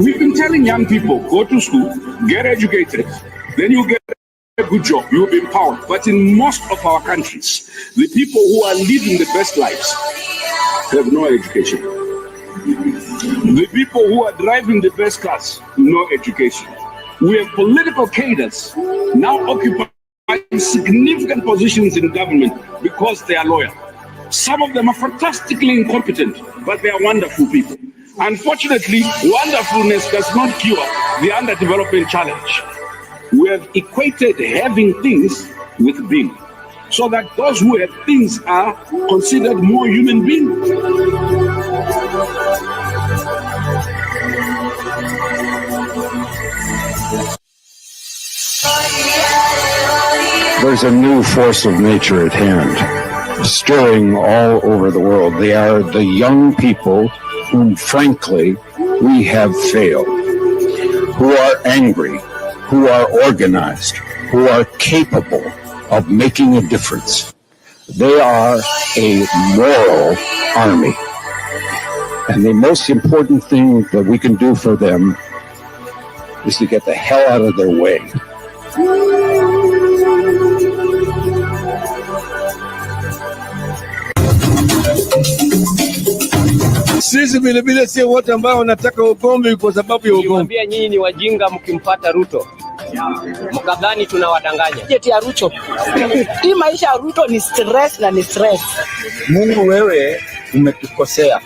We've been telling young people, go to school, get educated, then you get a good job, you'll be empowered. But in most of our countries, the people who are living the best lives have no education. The people who are driving the best cars, no education. We have political cadres now occupying significant positions in government because they are loyal. Some of them are fantastically incompetent, but they are wonderful people. Unfortunately, wonderfulness does not cure the underdevelopment challenge. We have equated having things with being, so that those who have things are considered more human beings. There's a new force of nature at hand, stirring all over the world. They are the young people whom, frankly, we have failed, who are angry, who are organized, who are capable of making a difference. They are a moral army. And the most important thing that we can do for them is to get the hell out of their way. Sisi vile vile sio wote ambao wanataka ugomvi kwa sababu ya ugomvi. Niwaambia nyinyi ni wajinga mkimpata Ruto. Mkadhani tunawadanganya. Jeti ya Ruto. Hii maisha ya Ruto ni stress na ni stress. Mungu wewe umetukosea.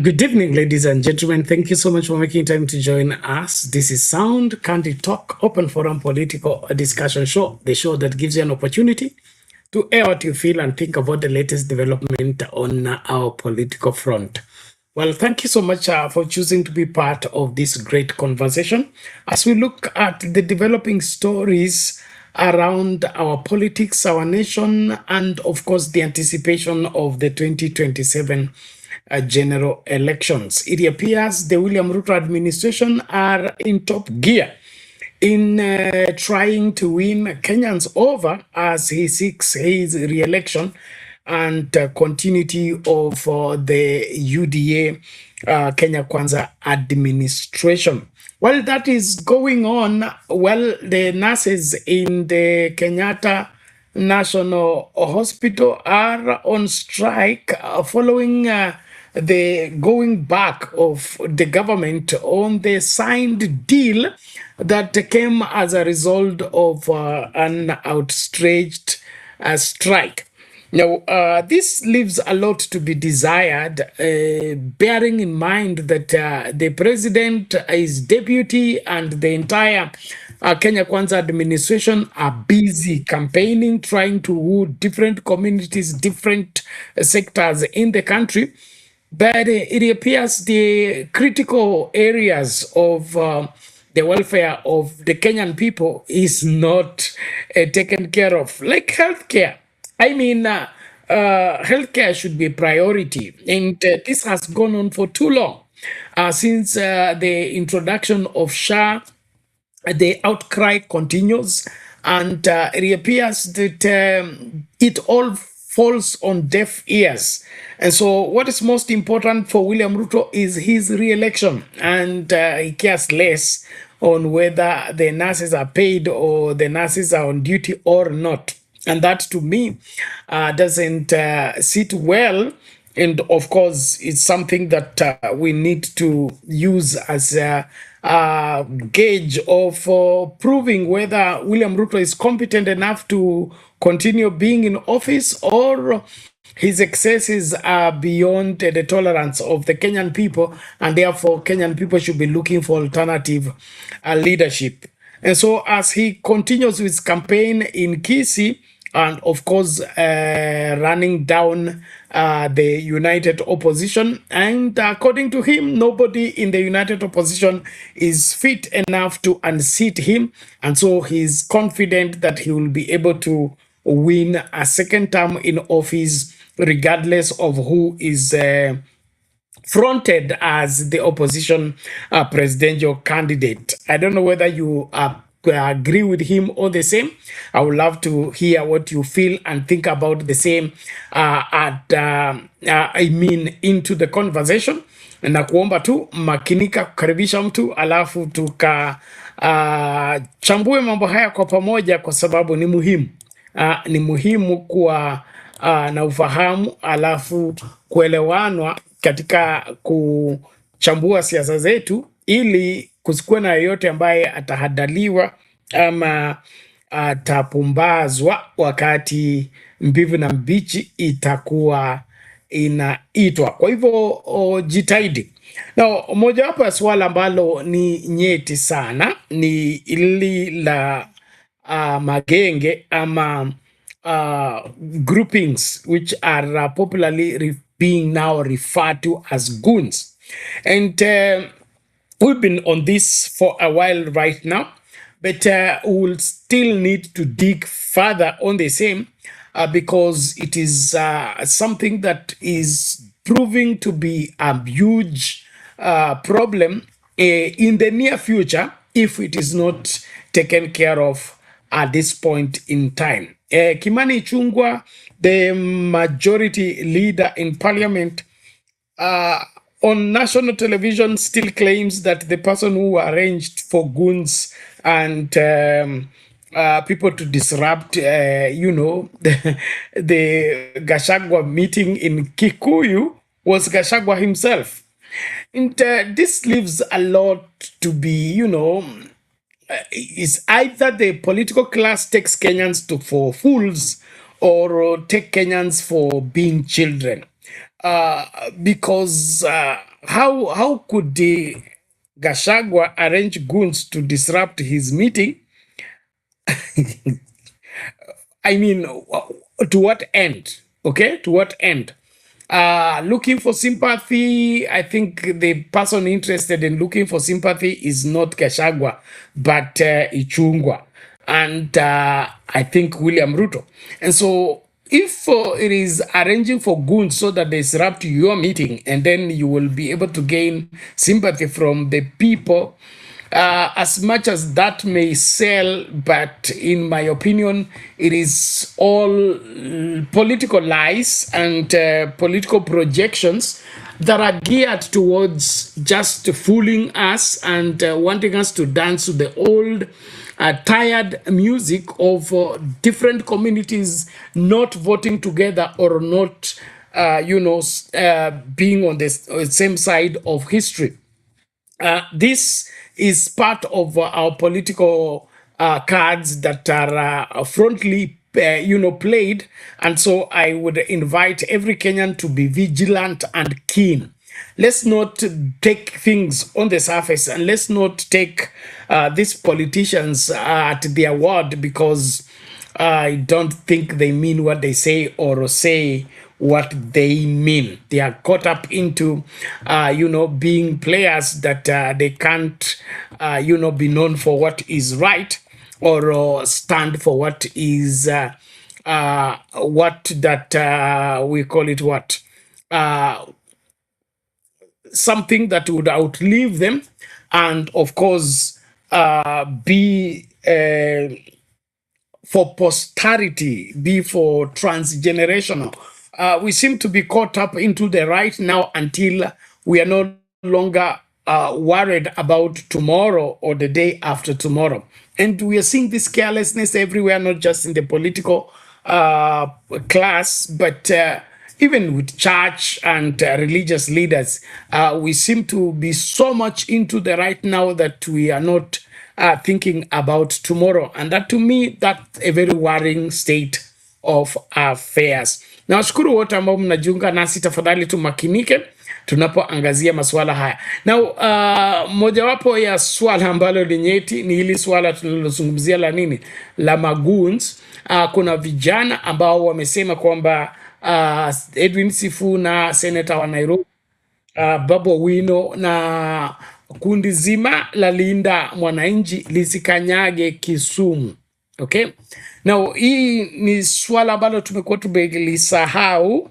Good evening, ladies and gentlemen. Thank you so much for making time to join us. This is Sound Candid Talk, open forum political discussion show, the show that gives you an opportunity to air what you feel and think about the latest development on our political front. Well, thank you so much for choosing to be part of this great conversation as we look at the developing stories around our politics, our nation, and of course the anticipation of the 2027 general elections. It appears the William Ruto administration are in top gear in trying to win Kenyans over as he seeks his re-election and continuity of the UDA Kenya Kwanza administration. While that is going on, well, the nurses in the Kenyatta National Hospital are on strike following the going back of the government on the signed deal that came as a result of an outstretched strike. Now, this leaves a lot to be desired, bearing in mind that the president, his deputy, and the entire Kenya Kwanza administration are busy campaigning, trying to woo different communities, different sectors in the country. But it appears the critical areas of the welfare of the Kenyan people is not taken care of, like healthcare. I mean, healthcare should be a priority, and this has gone on for too long. Since the introduction of SHA, the outcry continues, and it appears that it all falls on deaf ears. And so what is most important for William Ruto is his re-election, and he cares less on whether the nurses are paid or the nurses are on duty or not. And that, to me, doesn't sit well And of course, it's something that we need to use as a gauge of proving whether William Ruto is competent enough to continue being in office, or his excesses are beyond the tolerance of the Kenyan people, and therefore Kenyan people should be looking for alternative leadership. And so as he continues his campaign in Kisii, and of course running down the united opposition, and according to him, nobody in the united opposition is fit enough to unseat him, and so he's confident that he will be able to win a second term in office regardless of who is fronted as the opposition presidential candidate. I don't know whether you agree with him or the same. I would love to hear what you feel and think about the same into the conversation. Na kuomba tu makinika kukaribisha mtu, alafu chambue mambo haya kwa pamoja, kwa sababu ni muhimu. Ni muhimu kuwa na ufahamu, alafu kuelewanwa katika kuchambua siasa zetu, ili kusikuwe na yeyote ambaye atahadaliwa ama atapumbazwa wakati mbivu na mbichi itakuwa inaitwa. Kwa hivyo jitahidi. Na mojawapo ya swala ambalo ni nyeti sana ni ili la magenge ama groupings which are popularly being now referred to as goons. And we've been on this for a while right now, but we'll still need to dig further on the same because it is something that is proving to be a huge problem in the near future if it is not taken care of at this point in time. Kimani Ichung'wah, the majority leader in parliament, on national television still claims that the person who arranged for goons and people to disrupt, the Gachagua meeting in Kikuyu was Gachagua himself. And this leaves a lot to be, is either the political class takes Kenyans for fools or take Kenyans for being children. Because how could the Gachagua arrange goons to disrupt his meeting? I mean, to what end? Okay, to what end? Looking for sympathy, I think the person interested in looking for sympathy is not Gachagua, but Ichung'wah, and I think William Ruto. And so if it is arranging for goons so that they disrupt your meeting, and then you will be able to gain sympathy from the people, as much as that may sell, but in my opinion, it is all political lies and political projections that are geared towards just fooling us and wanting us to dance to the old tired music of different communities not voting together or not, being on the same side of history. This is part of our political cards that are frontally played, and so I would invite every Kenyan to be vigilant and keen. Let's not take things on the surface, and let's not take these politicians at their word, because I don't think they mean what they say or say what they mean. They are caught up into, being players that they can't, be known for what is right, or stand for what is, we call it what? Something that would outlive them, and of course, be for posterity, be for transgenerational. We seem to be caught up into the right now until we are no longer worried about tomorrow or the day after tomorrow. And we are seeing this carelessness everywhere, not just in the political class, but even with church and religious leaders, we seem to be so much into the right now that we are not thinking about tomorrow. And that, to me, that's a very worrying state of affairs. Na washukuru wote ambao mnajiunga nasi, tafadhali tumakinike tunapoangazia masuala haya. Na mojawapo ya swala ambalo ni nyeti ni hili swala tunalozungumzia la nini, la magoons. Kuna vijana ambao wamesema kwamba Edwin Sifuna, senator wa Nairobi, Babu Owino na kundi zima la Linda Mwananchi lisikanyage Kisumu. Okay? Now, hii ni swala ambalo tumekuwa tumelisahau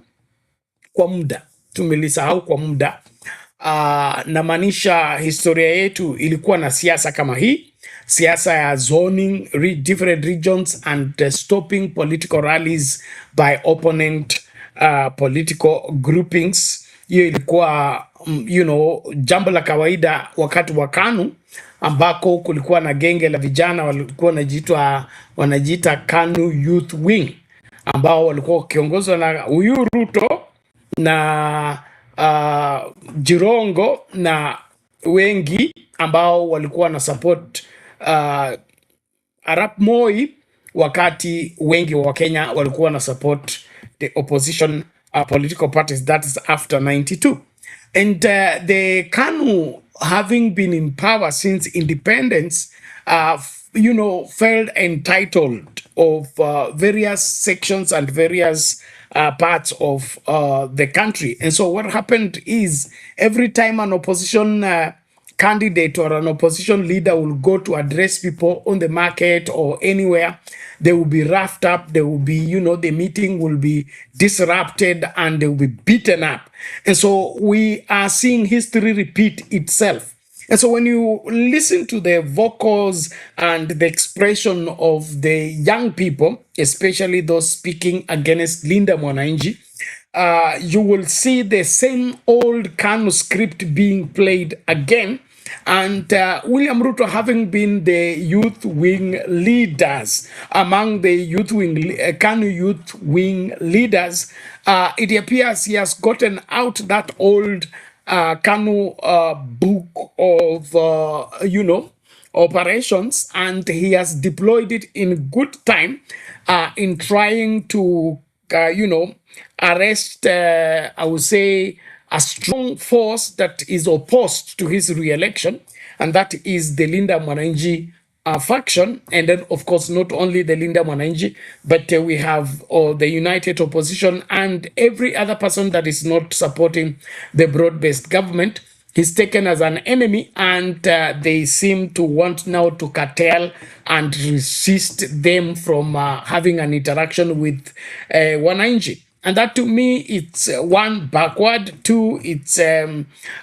kwa muda. Tumelisahau kwa muda. Na maanisha historia yetu ilikuwa na siasa kama hii, siasa ya zoning different regions and stopping political rallies by opponent political groupings. Hiyo ilikuwa jambo la kawaida wakati wa KANU, ambako kulikuwa na genge la vijana walikuwa wanajiita KANU Youth Wing, ambao walikuwa wakiongozwa na huyu Ruto na Jirongo na wengi ambao walikuwa na support Arap Moi, wakati wengi wa Kenya walikuwa na support the opposition political parties, that is after 92. And the KANU, having been in power since independence, felt entitled of various sections and various parts of the country. And so what happened is, every time an opposition candidate or an opposition leader will go to address people on the market or anywhere, they will be roughed up, they will be, the meeting will be disrupted and they will be beaten up. And so we are seeing history repeat itself. And so when you listen to the vocals and the expression of the young people, especially those speaking against Linda Mwananchi, you will see the same old KANU script being played again. And William Ruto, having been the youth wing leaders, among the youth wing KANU youth wing leaders, it appears he has gotten out that old KANU book of operations, and he has deployed it in good time in trying to arrest, I would say, a strong force that is opposed to his re-election, and that is the Linda Mwananchi faction. And then, of course, not only the Linda Mwananchi, but we have the United Opposition and every other person that is not supporting the broad-based government. He's taken as an enemy, and they seem to want now to curtail and resist them from having an interaction with Wananchi. And that, to me, it's one, backward, two, it's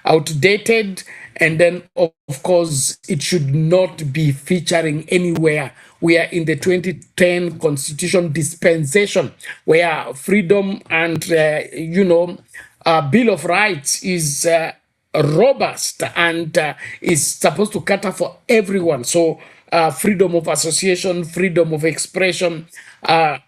outdated, and then of course it should not be featuring anywhere. We are in the 2010 Constitution dispensation, where freedom and Bill of Rights is robust and is supposed to cater for everyone. So freedom of association, freedom of expression,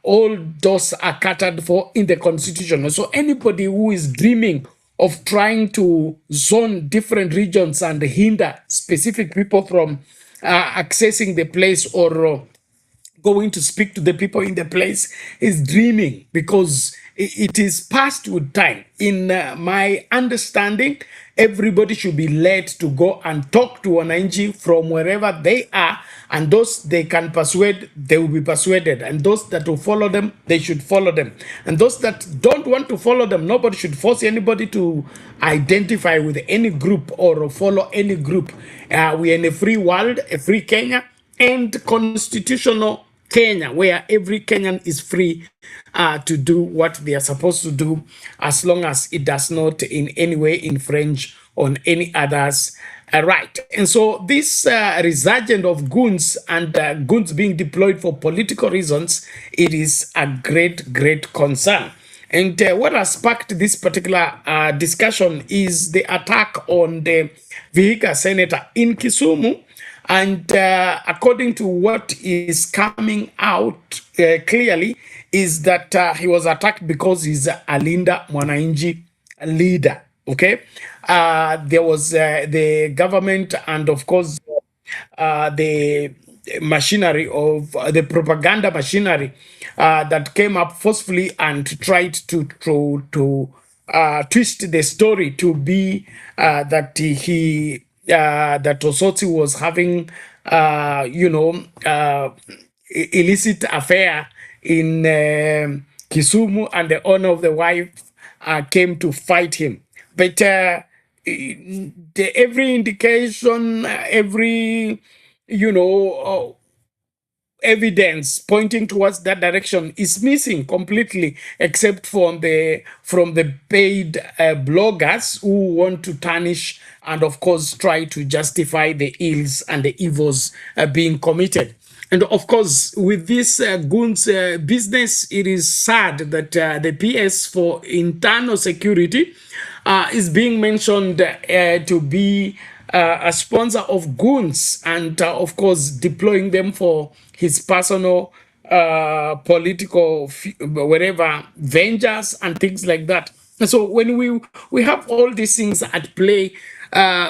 all those are catered for in the Constitution. So anybody who is dreaming of trying to zone different regions and hinder specific people from accessing the place or going to speak to the people in the place is dreaming, because it is past with time. In my understanding, everybody should be led to go and talk to Wananchi from wherever they are, and those they can persuade, they will be persuaded, and those that will follow them, they should follow them, and those that don't want to follow them, nobody should force anybody to identify with any group or follow any group. We are in a free world, a free Kenya, and constitutional Kenya, where every Kenyan is free to do what they are supposed to do, as long as it does not in any way infringe on any other's right. And so this resurgence of goons and goons being deployed for political reasons, it is a great concern. And what has sparked this particular discussion is the attack on the Vihiga senator in Kisumu. And according to what is coming out clearly is that he was attacked because he's a Linda Mwananchi leader. Okay, there was the government and of course the machinery of the propaganda machinery that came up forcefully and tried to twist the story to be that that Osotsi was having illicit affair in Kisumu, and the owner of the wife came to fight him. But every indication, every evidence pointing towards that direction is missing completely, except from the paid bloggers who want to tarnish and of course try to justify the ills and the evils being committed. And of course, with this goons business, it is sad that the PS for internal security is being mentioned to be a sponsor of goons and of course deploying them for his personal political whatever ventures and things like that. And so when we have all these things at play,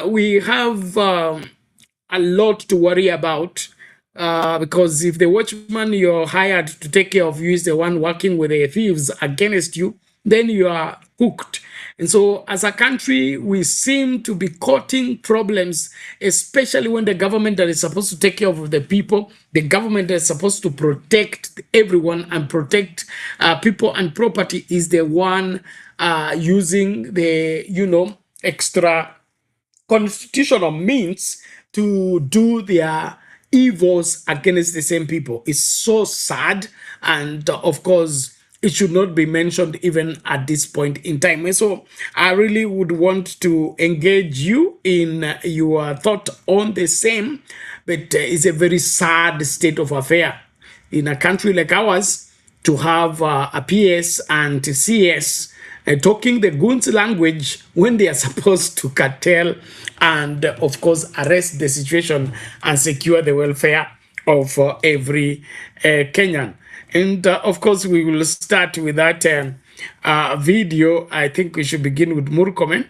we have a lot to worry about. Because if the watchman you're hired to take care of you is the one working with the thieves against you, then you are cooked. And so as a country, we seem to be courting problems, especially when the government that is supposed to take care of the people, the government that is supposed to protect everyone and protect people and property is the one using the, extra constitutional means to do their evils against the same people. It's so sad, and of course it should not be mentioned even at this point in time. And so I really would want to engage you in your thought on the same, but it's a very sad state of affair in a country like ours to have a PS and CS talking the goons language when they are supposed to curtail and of course arrest the situation and secure the welfare of every Kenyan. And of course we will start with that video. I think we should begin with Murkomen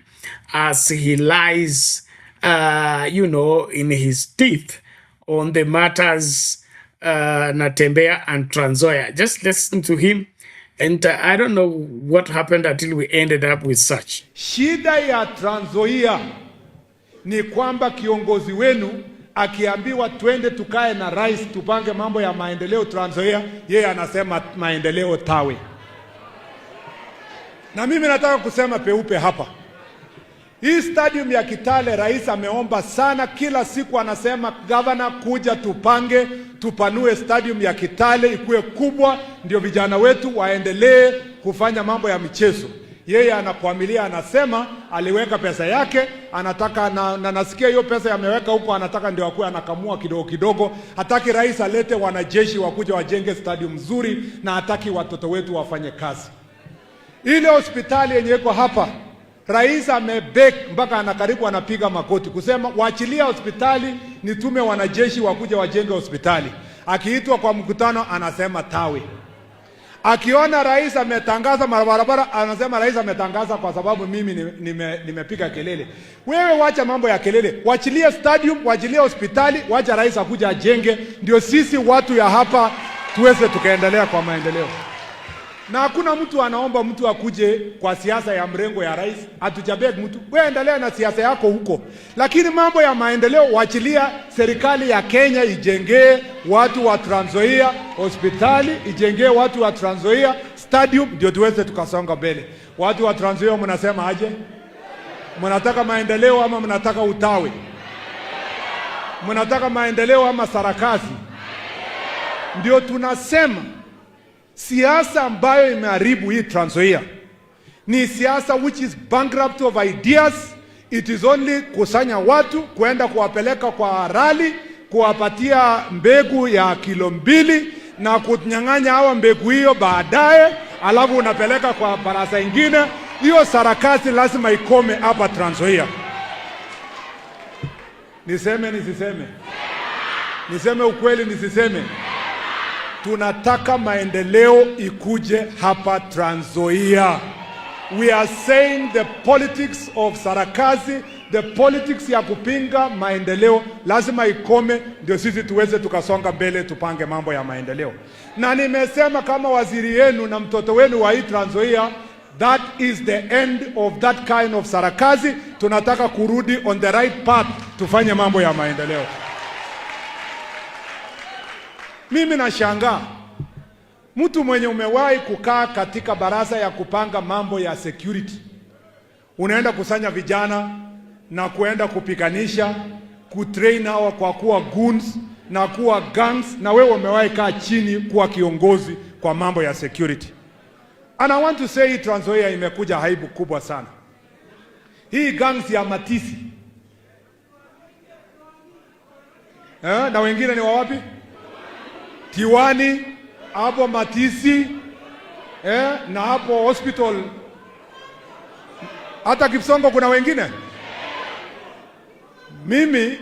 as he lies in his teeth on the matters Natembea and Trans Nzoia. Just listen to him. And I don't know what happened until we ended up with such. Shida ya Trans Nzoia ni kwamba kiongozi wenu akiambiwa twende tukae na rais tupange mambo ya maendeleo Trans Nzoia, yeye anasema maendeleo tawe. Na mimi nataka kusema peupe hapa. Hii stadium ya Kitale rais ameomba sana, kila siku anasema governor kuja tupange tupanue stadium ya Kitale ikuwe kubwa ndio vijana wetu waendelee kufanya mambo ya michezo. Yeye anakuamilia, anasema aliweka pesa yake, anataka na nasikia hiyo pesa yameweka huko, anataka ndio akuwe anakamua kidogo kidogo. Hataki rais alete wanajeshi wakuja wajenge stadium nzuri, na hataki watoto wetu wafanye kazi. Ile hospitali yenye iko hapa, rais amebek mpaka anakaribu anapiga makoti kusema waachilia hospitali, nitume wanajeshi wakuja wajenge hospitali. Akiitwa kwa mkutano anasema tawe. Akiona rais ametangaza barabara anasema rais ametangaza kwa sababu mimi nimepiga kelele. Wewe wacha mambo ya kelele, waachilie stadium, waachilie hospitali, wacha rais akuja ajenge, ndio sisi watu ya hapa tuweze tukaendelea kwa maendeleo. Na hakuna mtu anaomba mtu akuje kwa siasa ya mrengo ya rais, hatujabeg mtu. Wewe endelea na siasa yako huko. Lakini mambo ya maendeleo waachilia serikali ya Kenya ijengee watu wa Trans Nzoia hospitali, ijengee watu wa Trans Nzoia stadium, ndio tuweze tukasonga mbele. Watu wa Trans Nzoia mnasema aje? Mnataka maendeleo ama mnataka utawe? Mnataka maendeleo ama sarakasi? Ndio tunasema siasa ambayo imeharibu hii Trans Nzoia ni siasa which is bankrupt of ideas. It is only kusanya watu kwenda kuwapeleka kwa rally, kuwapatia mbegu ya kilo 2 na kunyang'anya hawa mbegu hiyo baadaye, alafu unapeleka kwa barasa ingine. Hiyo sarakasi lazima ikome hapa Trans Nzoia. Niseme nisiseme? Niseme ukweli nisiseme? Tunataka maendeleo ikuje hapa Trans Nzoia. We are saying the politics of sarakazi, the politics ya kupinga maendeleo lazima ikome, ndio sisi tuweze tukasonga mbele, tupange mambo ya maendeleo. Na nimesema kama waziri yenu na mtoto wenu wa hii Trans Nzoia, that is the end of that kind of sarakazi. Tunataka kurudi on the right path, tufanye mambo ya maendeleo. Mimi nashangaa mtu mwenye umewahi kukaa katika baraza ya kupanga mambo ya security, unaenda kusanya vijana na kuenda kupiganisha, kutrain hao kwa kuwa goons na kuwa gangs, na wewe umewahi kaa chini kuwa kiongozi kwa mambo ya security. And I want to say Trans Nzoia imekuja aibu kubwa sana. Hii gangs ya Matisi na wengine ni wa wapi? Tiwani, hapo Matisi, na hapo hospital, hata Kipsongo kuna wengine. Mimi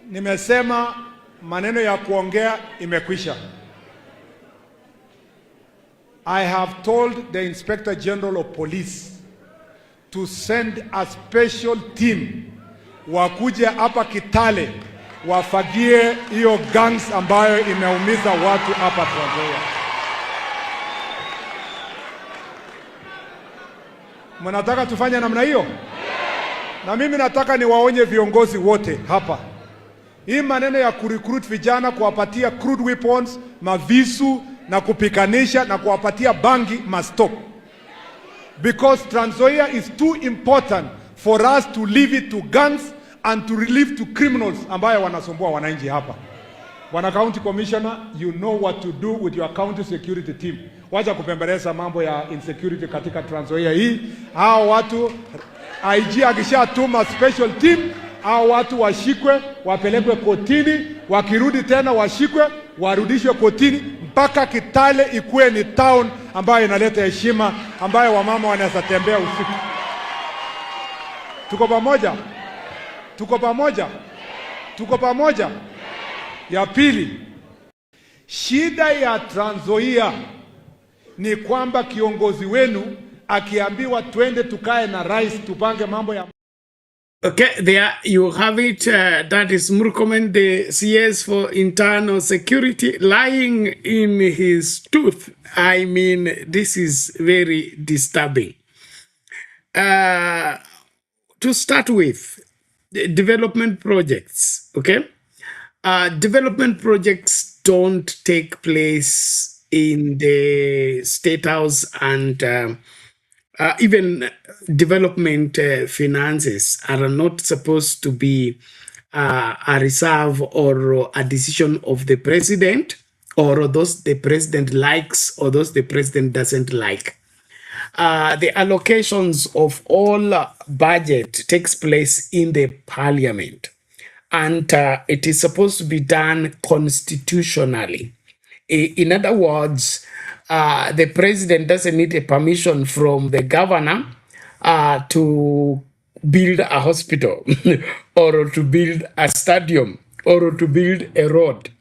nimesema maneno ya kuongea imekwisha. I have told the Inspector General of Police to send a special team wakuje hapa Kitale wafagie hiyo gangs ambayo imeumiza watu hapa Trans Nzoia. Mnataka tufanye namna hiyo? Na mimi nataka niwaonye viongozi wote hapa. Hii maneno ya kurecruit vijana, kuwapatia crude weapons, mavisu na kupikanisha na kuwapatia bangi must stop. Because Trans Nzoia is too important for us to leave it to gangs and to relieve to criminals ambayo wanasumbua wananchi hapa. Bwana County Commissioner, you know what to do with your county security team. Wacha kupembeleza mambo ya insecurity katika Trans Nzoia hii. Hao watu IG akishatuma special team, hao watu washikwe, wapelekwe kotini, wakirudi tena washikwe, warudishwe kotini mpaka Kitale ikuwe ni town ambayo inaleta heshima, ambayo wamama wanaweza tembea usiku. Tuko pamoja? Tuko pamoja? Tuko pamoja? Ya pili, shida ya Trans Nzoia ni kwamba kiongozi wenu akiambiwa twende tukae na rais tupange mambo ya... Okay, there you have it. That is Murkomen, the CS for Internal Security, lying in his tooth. I mean, this is very disturbing. To start with, development projects, okay? Development projects don't take place in the State House, and even development finances are not supposed to be a reserve or a decision of the president, or those the president likes or those the president doesn't like. The allocations of all budget takes place in the parliament, and it is supposed to be done constitutionally. In other words, the president doesn't need a permission from the governor to build a hospital or to build a stadium or to build a road.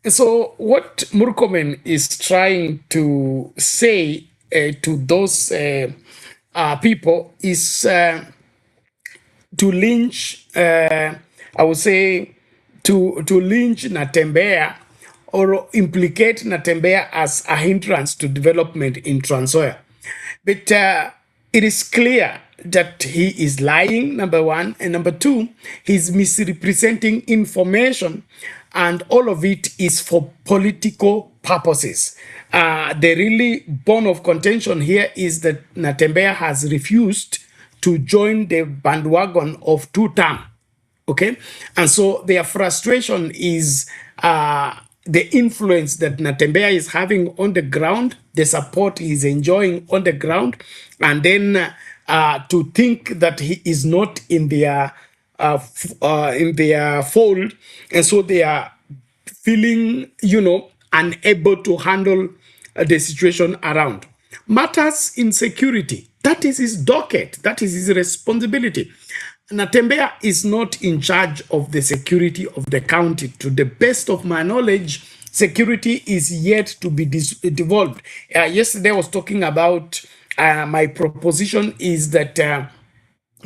So what Murkomen is trying to say to those people is to lynch, I would say, to lynch Natembeya or implicate Natembeya as a hindrance to development in Trans Nzoia. But it is clear that he is lying, number one, and number two, he's misrepresenting information, and all of it is for political purposes. The really bone of contention here is that Natembeya has refused to join the bandwagon of two-term, okay? And so their frustration is the influence that Natembeya is having on the ground, the support he is enjoying on the ground, and then to think that he is not in their fold, and so they are feeling, unable to handle the situation around. Matters in security, that is his docket, that is his responsibility. Natembeya is not in charge of the security of the county. To the best of my knowledge, security is yet to be devolved. Yesterday I was talking about my proposition is that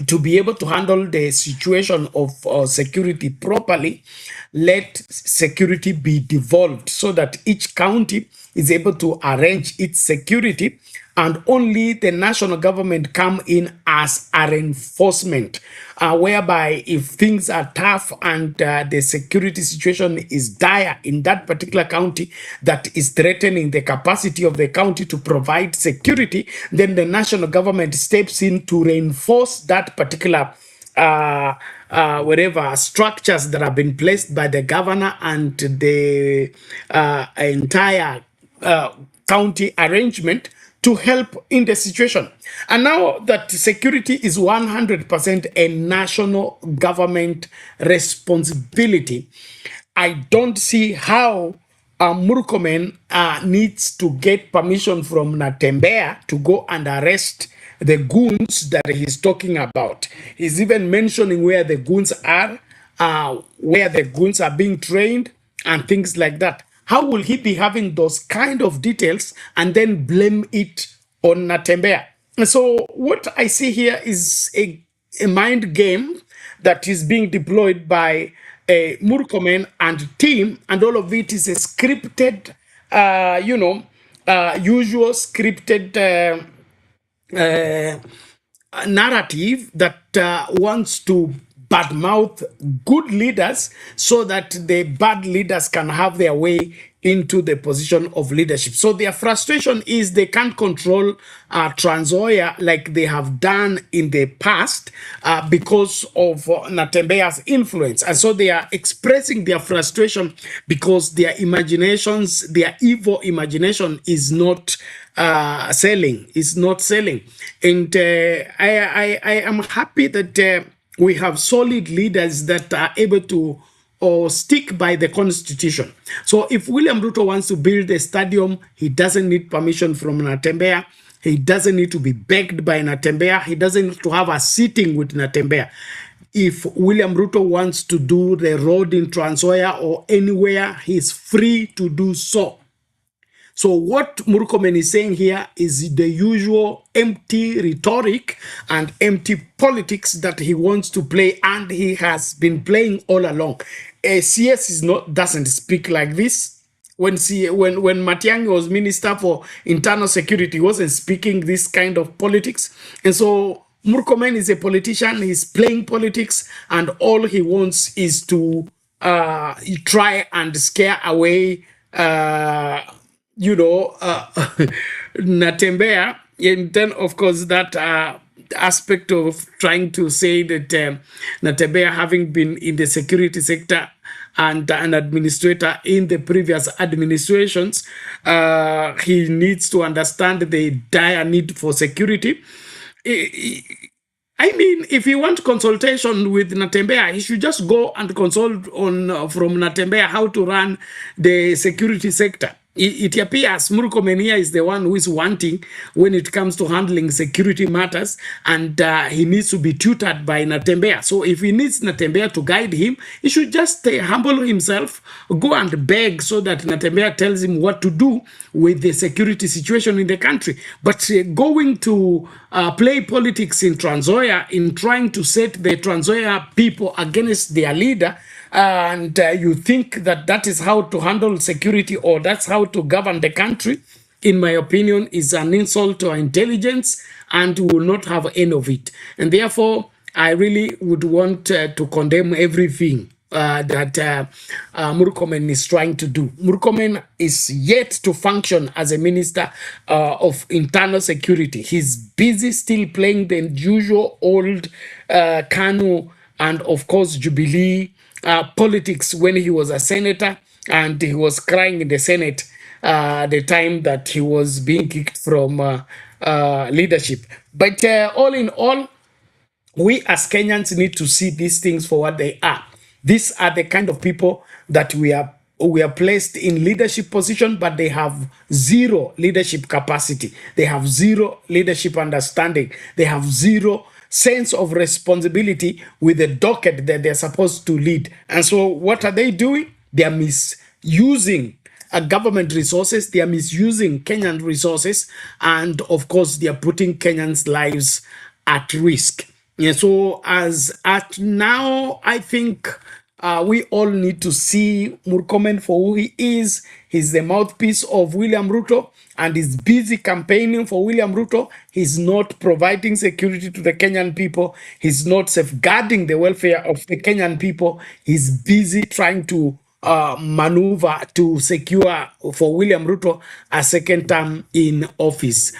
to be able to handle the situation of security properly, let security be devolved so that each county is able to arrange its security, and only the national government come in as a reinforcement, whereby if things are tough and the security situation is dire in that particular county that is threatening the capacity of the county to provide security, then the national government steps in to reinforce that particular whatever structures that have been placed by the governor and the entire county arrangement to help in the situation. And now that security is 100% a national government responsibility, I don't see how Murkomen needs to get permission from Natembeya to go and arrest the goons that he's talking about. He's even mentioning where the goons are, where the goons are being trained, and things like that. How will he be having those kind of details and then blame it on Natembeya? And so what I see here is a mind game that is being deployed by Murkomen and team, and all of it is a scripted, usual scripted narrative that wants to badmouth good leaders so that the bad leaders can have their way into the position of leadership. So their frustration is they can't control Trans Nzoia like they have done in the past because of Natembeya's influence. And so they are expressing their frustration because their imaginations, their evil imagination is not selling. It's not selling. And I am happy that we have solid leaders that are able to stick by the constitution. So if William Ruto wants to build a stadium, he doesn't need permission from Natembeya. He doesn't need to be begged by Natembeya. He doesn't need to have a sitting with Natembeya. If William Ruto wants to do the road in Trans Nzoia or anywhere, he's free to do so. So what Murkomen is saying here is the usual empty rhetoric and empty politics that he wants to play, and he has been playing all along. CS doesn't speak like this. When Matiang'i was Minister for Internal Security, he wasn't speaking this kind of politics. And so Murkomen is a politician. He's playing politics, and all he wants is to try and scare away Natembeya. And then, of course, that aspect of trying to say that Natembeya, having been in the security sector and an administrator in the previous administrations, he needs to understand the dire need for security. I mean, if you want consultation with Natembeya, he should just go and consult from Natembeya how to run the security sector. It appears Murkomen here is the one who is wanting when it comes to handling security matters, and he needs to be tutored by Natembeya. So if he needs Natembeya to guide him, he should just humble himself, go and beg so that Natembeya tells him what to do with the security situation in the country. But going to play politics in Trans Nzoia, in trying to set the Trans Nzoia people against their leader, and you think that that is how to handle security or that's how to govern the country, in my opinion, is an insult to our intelligence, and we will not have any of it. And therefore, I really would want to condemn everything that Murkomen is trying to do. Murkomen is yet to function as a minister of internal security. He's busy still playing the usual old KANU and, of course, Jubilee politics when he was a senator, and he was crying in the Senate the time that he was being kicked from leadership. But all in all, we as Kenyans need to see these things for what they are. These are the kind of people that we are placed in leadership position, but they have zero leadership capacity. They have zero leadership understanding. They have zero sense of responsibility with the docket that they're supposed to lead. And so what are they doing? They are misusing government resources, they are misusing Kenyan resources, and of course they are putting Kenyans' lives at risk. Yeah, so as at now, I think we all need to see Murkomen for who he is. He's the mouthpiece of William Ruto and is busy campaigning for William Ruto. He's not providing security to the Kenyan people. He's not safeguarding the welfare of the Kenyan people. He's busy trying to maneuver to secure for William Ruto a second term in office.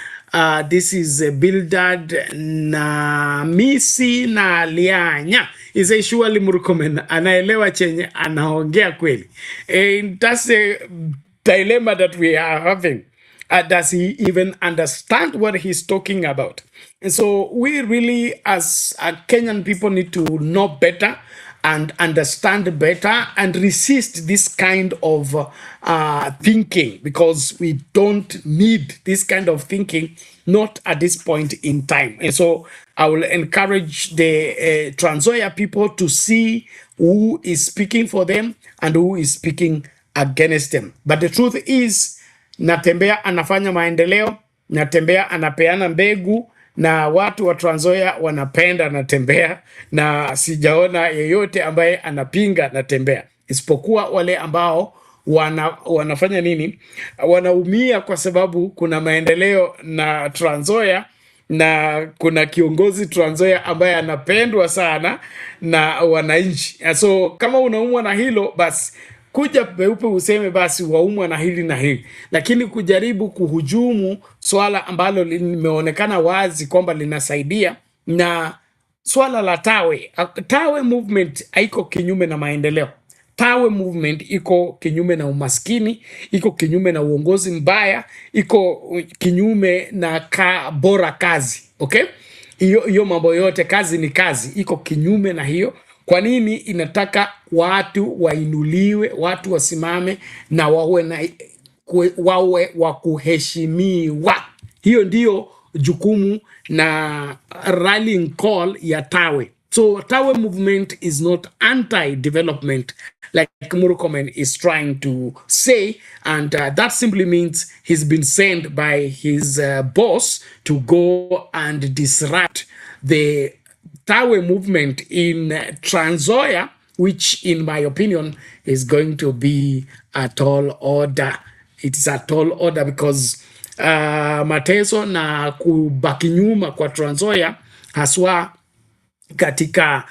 This is Bildad Namisi na Lianya. Is surely Murkomen anaelewa chenye anaongea kweli. And that's a dilemma that we are having. Does he even understand what he's talking about? And so we really, as Kenyan people, need to know better and understand better and resist this kind of thinking, because we don't need this kind of thinking, not at this point in time. And so I will encourage the Trans Nzoia people to see who is speaking for them and who is speaking against them. But the truth is, Natembea anafanya maendeleo, Natembea anapeana mbegu, na watu wa Trans Nzoia wanapenda Natembea, na sijaona yeyote ambaye anapinga Natembea, isipokuwa wale ambao wanafanya nini, wanaumia kwa sababu kuna maendeleo na Trans Nzoia, na kuna kiongozi Trans Nzoia ambaye anapendwa sana na wananchi. So kama unaumwa na hilo, basi kuja peupe useme basi waumwa na hili na hili, lakini kujaribu kuhujumu swala ambalo limeonekana wazi kwamba linasaidia. Na swala la Tawe movement haiko kinyume na maendeleo. Tawe movement iko kinyume na umaskini, iko kinyume na uongozi mbaya, iko kinyume na bora kazi. Okay? Hiyo mambo yote, kazi ni kazi, iko kinyume na hiyo. Kwa nini inataka watu wainuliwe, watu wasimame na wawe wa kuheshimiwa? Hiyo ndio jukumu na rallying call ya Tawe. So Tawe movement is not anti-development like Murkomen is trying to say, and that simply means he's been sent by his boss to go and disrupt the Tawe movement in Trans Nzoia, which in my opinion is going to be a tall order. It's a tall order because mateso na kubaki nyuma kwa Trans Nzoia haswa katika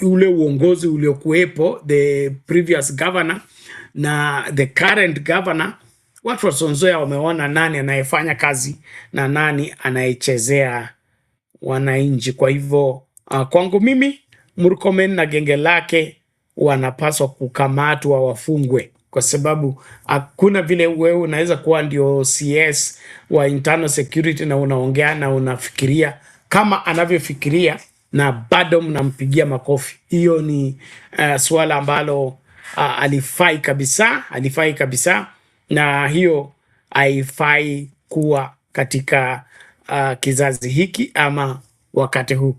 ule uongozi uliokuwepo, the previous governor na the current governor, watu wa Trans Nzoia wameona nani anayefanya kazi na nani anayechezea wananchi. Kwa hivyo kwangu mimi, Murkomen na genge lake wanapaswa kukamatwa, wafungwe, kwa sababu hakuna vile wewe unaweza kuwa ndio CS wa internal security na unaongea na unafikiria kama anavyofikiria na bado mnampigia makofi. Hiyo ni swala ambalo alifai kabisa, na hiyo haifai kuwa katika kizazi hiki ama wakati huu.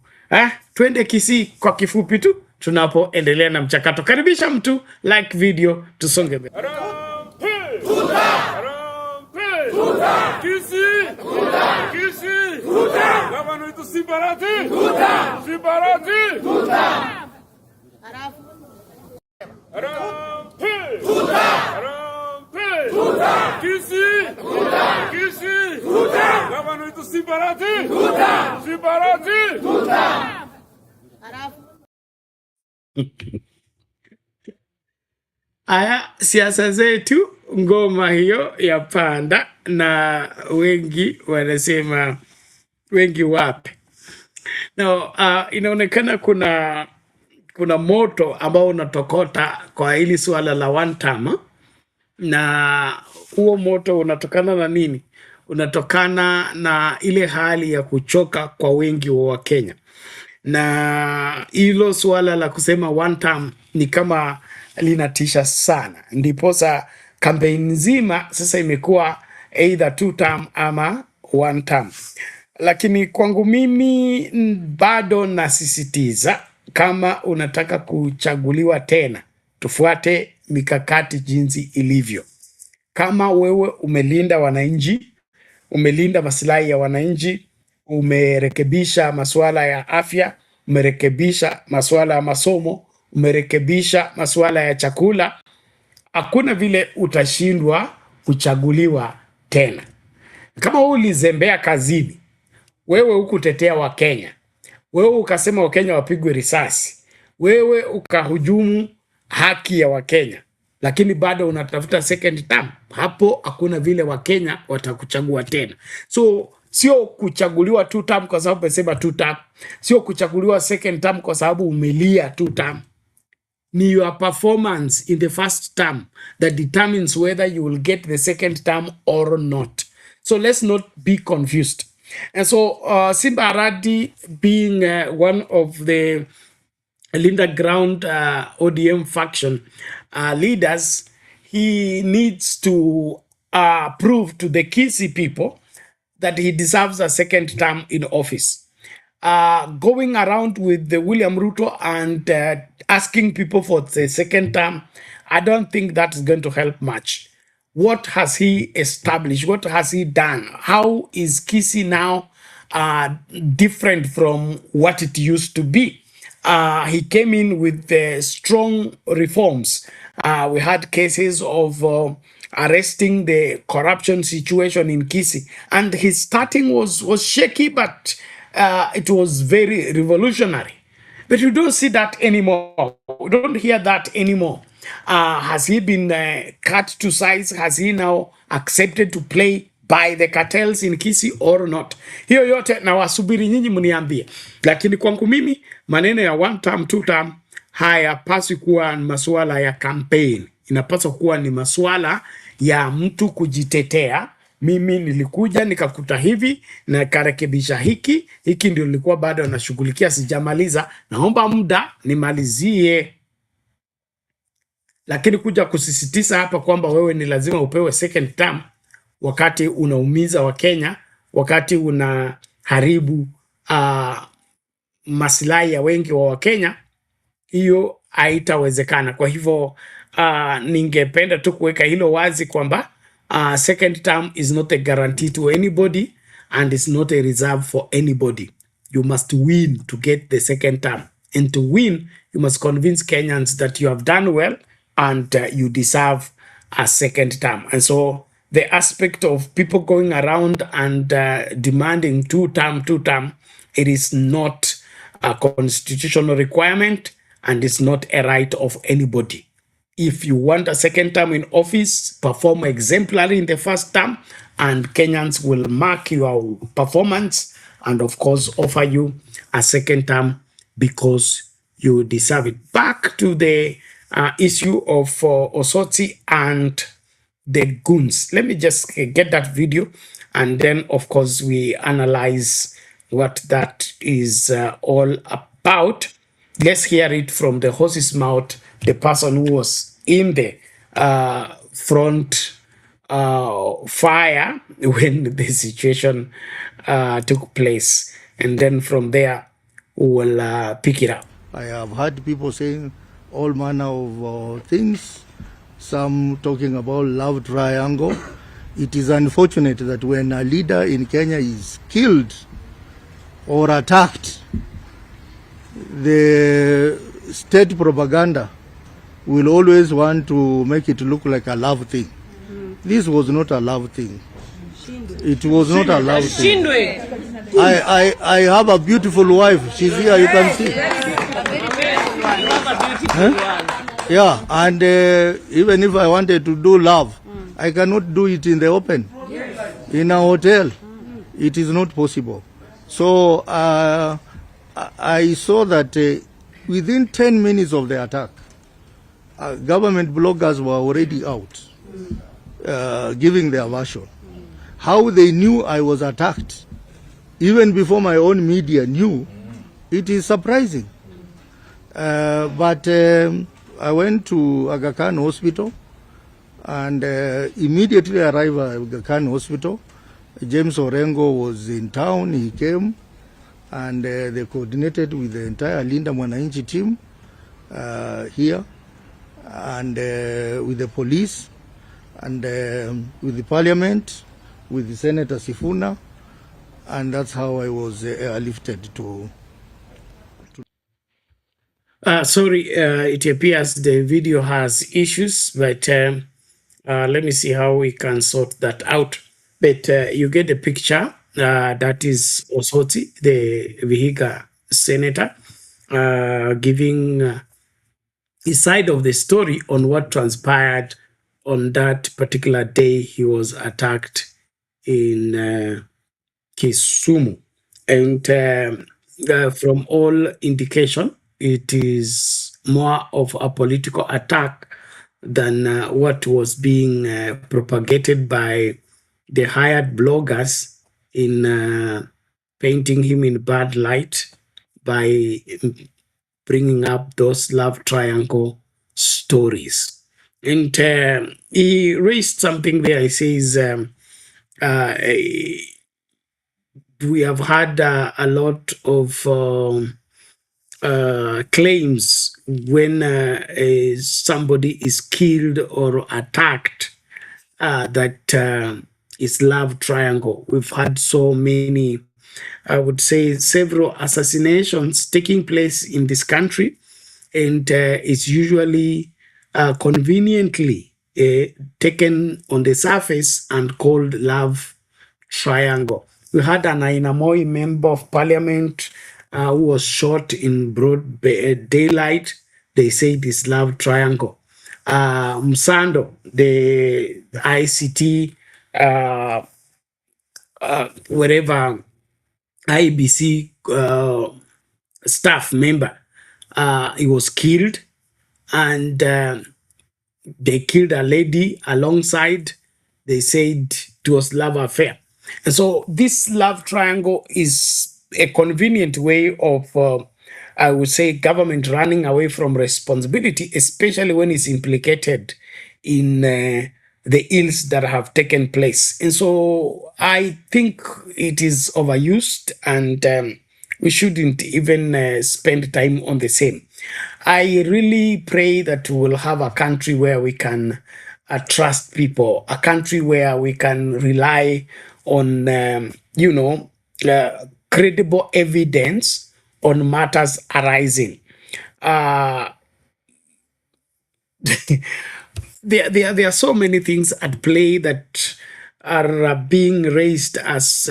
Twende Kisii kwa kifupi tu tunapoendelea na mchakato. Karibisha mtu, like video, tusonge mbele. Aya, siasa zetu, ngoma hiyo ya panda, na wengi wanasema wengi wape. Now, inaonekana kuna moto ambao unatokota kwa hili swala la one term, na huo moto unatokana na nini? Unatokana na ile hali ya kuchoka kwa wengi wa Kenya, na hilo swala la kusema one term ni kama linatisha sana. Ndiposa kampeni nzima sasa imekuwa either two term ama one term. Lakini kwangu mimi bado nasisitiza, kama unataka kuchaguliwa tena, tufuate mikakati jinsi ilivyo. Kama wewe umelinda wananchi, umelinda maslahi ya wananchi, umerekebisha masuala ya afya, umerekebisha masuala ya masomo, umerekebisha masuala ya chakula, hakuna vile utashindwa kuchaguliwa tena. Kama ulizembea kazini, wewe hukutetea Wakenya, wewe ukasema Wakenya wapigwe risasi, wewe ukahujumu haki ya Wakenya, lakini bado unatafuta second term, hapo hakuna vile Wakenya watakuchagua tena. So sio kuchaguliwa two term kwa sababu umesema two term, sio kuchaguliwa second term kwa sababu umelia two term. Ni your performance in the first term that determines whether you will get the second term or not. So let's not be confused. And so Simba Arati, being one of the Linda Ground ODM faction leaders, he needs to prove to the Kisii people that he deserves a second term in office. Going around with the William Ruto and asking people for the second term, I don't think that's going to help much. What has he established? What has he done? How is Kisii now different from what it used to be? He came in with strong reforms. We had cases of arresting the corruption situation in Kisii, and his starting was shaky, but it was very revolutionary. But you don't see that anymore. We don't hear that anymore. Has he been cut to size? Has he now accepted to play by the cartels in Kisii or not? Hiyo yote na wasubiri nyinyi mniambie. Lakini kwangu mimi maneno ya one term, two term hayapaswi kuwa ni masuala ya campaign. Inapaswa kuwa ni masuala ya mtu kujitetea. Mimi nilikuja nikakuta hivi na karekebisha hiki ndio nilikuwa bado nashughulikia, sijamaliza, naomba muda nimalizie. Lakini kuja kusisitiza hapa kwamba wewe ni lazima upewe second term wakati unaumiza Wakenya, wakati unaharibu maslahi ya wengi wa Wakenya, hiyo haitawezekana. Kwa hivyo ningependa tu kuweka hilo wazi kwamba second term is not a guarantee to anybody and is not a reserve for anybody. You must win to get the second term, and to win you must convince Kenyans that you have done well and you deserve a second term. And so the aspect of people going around and demanding two term, it is not a constitutional requirement and it's not a right of anybody. If you want a second term in office, perform exemplary in the first term, and Kenyans will mark your performance and, of course, offer you a second term because you deserve it. Back to the issue of Osotsi and the goons. Let me just get that video, and then, of course, we analyze what that is all about. Let's hear it from the horse's mouth, the person who was in the front fire when the situation took place. And then from there, we'll pick it up. I have heard people saying all manner of things, some talking about love triangle. It is unfortunate that when a leader in Kenya is killed or attacked, the state propaganda will always want to make it look like a love thing. This was not a love thing. It was not a love thing. I have a beautiful wife. She's here, you can see. Yeah, and even if I wanted to do love, I cannot do it in the open. In a hotel, it is not possible. So I saw that within 10 minutes of the attack, government bloggers were already out giving their version. How they knew I was attacked, even before my own media knew, it is surprising. But I went to Aga Khan Hospital and immediately arrived at Aga Khan Hospital. James Orengo was in town. He came and they coordinated with the entire Linda Mwananchi team here, and with the police, and with the parliament, with the Senator Sifuna, and that's how I was airlifted to. Sorry, it appears the video has issues, but let me see how we can sort that out. But you get the picture. That is Osoti, the Vihiga senator, giving his side of the story on what transpired on that particular day he was attacked in Kisumu. And from all indication, it is more of a political attack than what was being propagated by the hired bloggers in painting him in bad light by bringing up those love triangle stories. And he raised something there. He says, we have had a lot of claims when somebody is killed or attacked that is love triangle. We've had so many, I would say, several assassinations taking place in this country, and it's usually conveniently taken on the surface and called love triangle. We had an Ainamoi member of parliament who was shot in broad daylight. They say this love triangle. Msando, the ICT, wherever IBC staff member, he was killed, and they killed a lady alongside. They said it was love affair. And so this love triangle is a convenient way of, I would say, government running away from responsibility, especially when it's implicated in the ills that have taken place. And so I think it is overused, and we shouldn't even spend time on the same. I really pray that we will have a country where we can trust people, a country where we can rely on, credible evidence on matters arising. There are so many things at play that are being raised as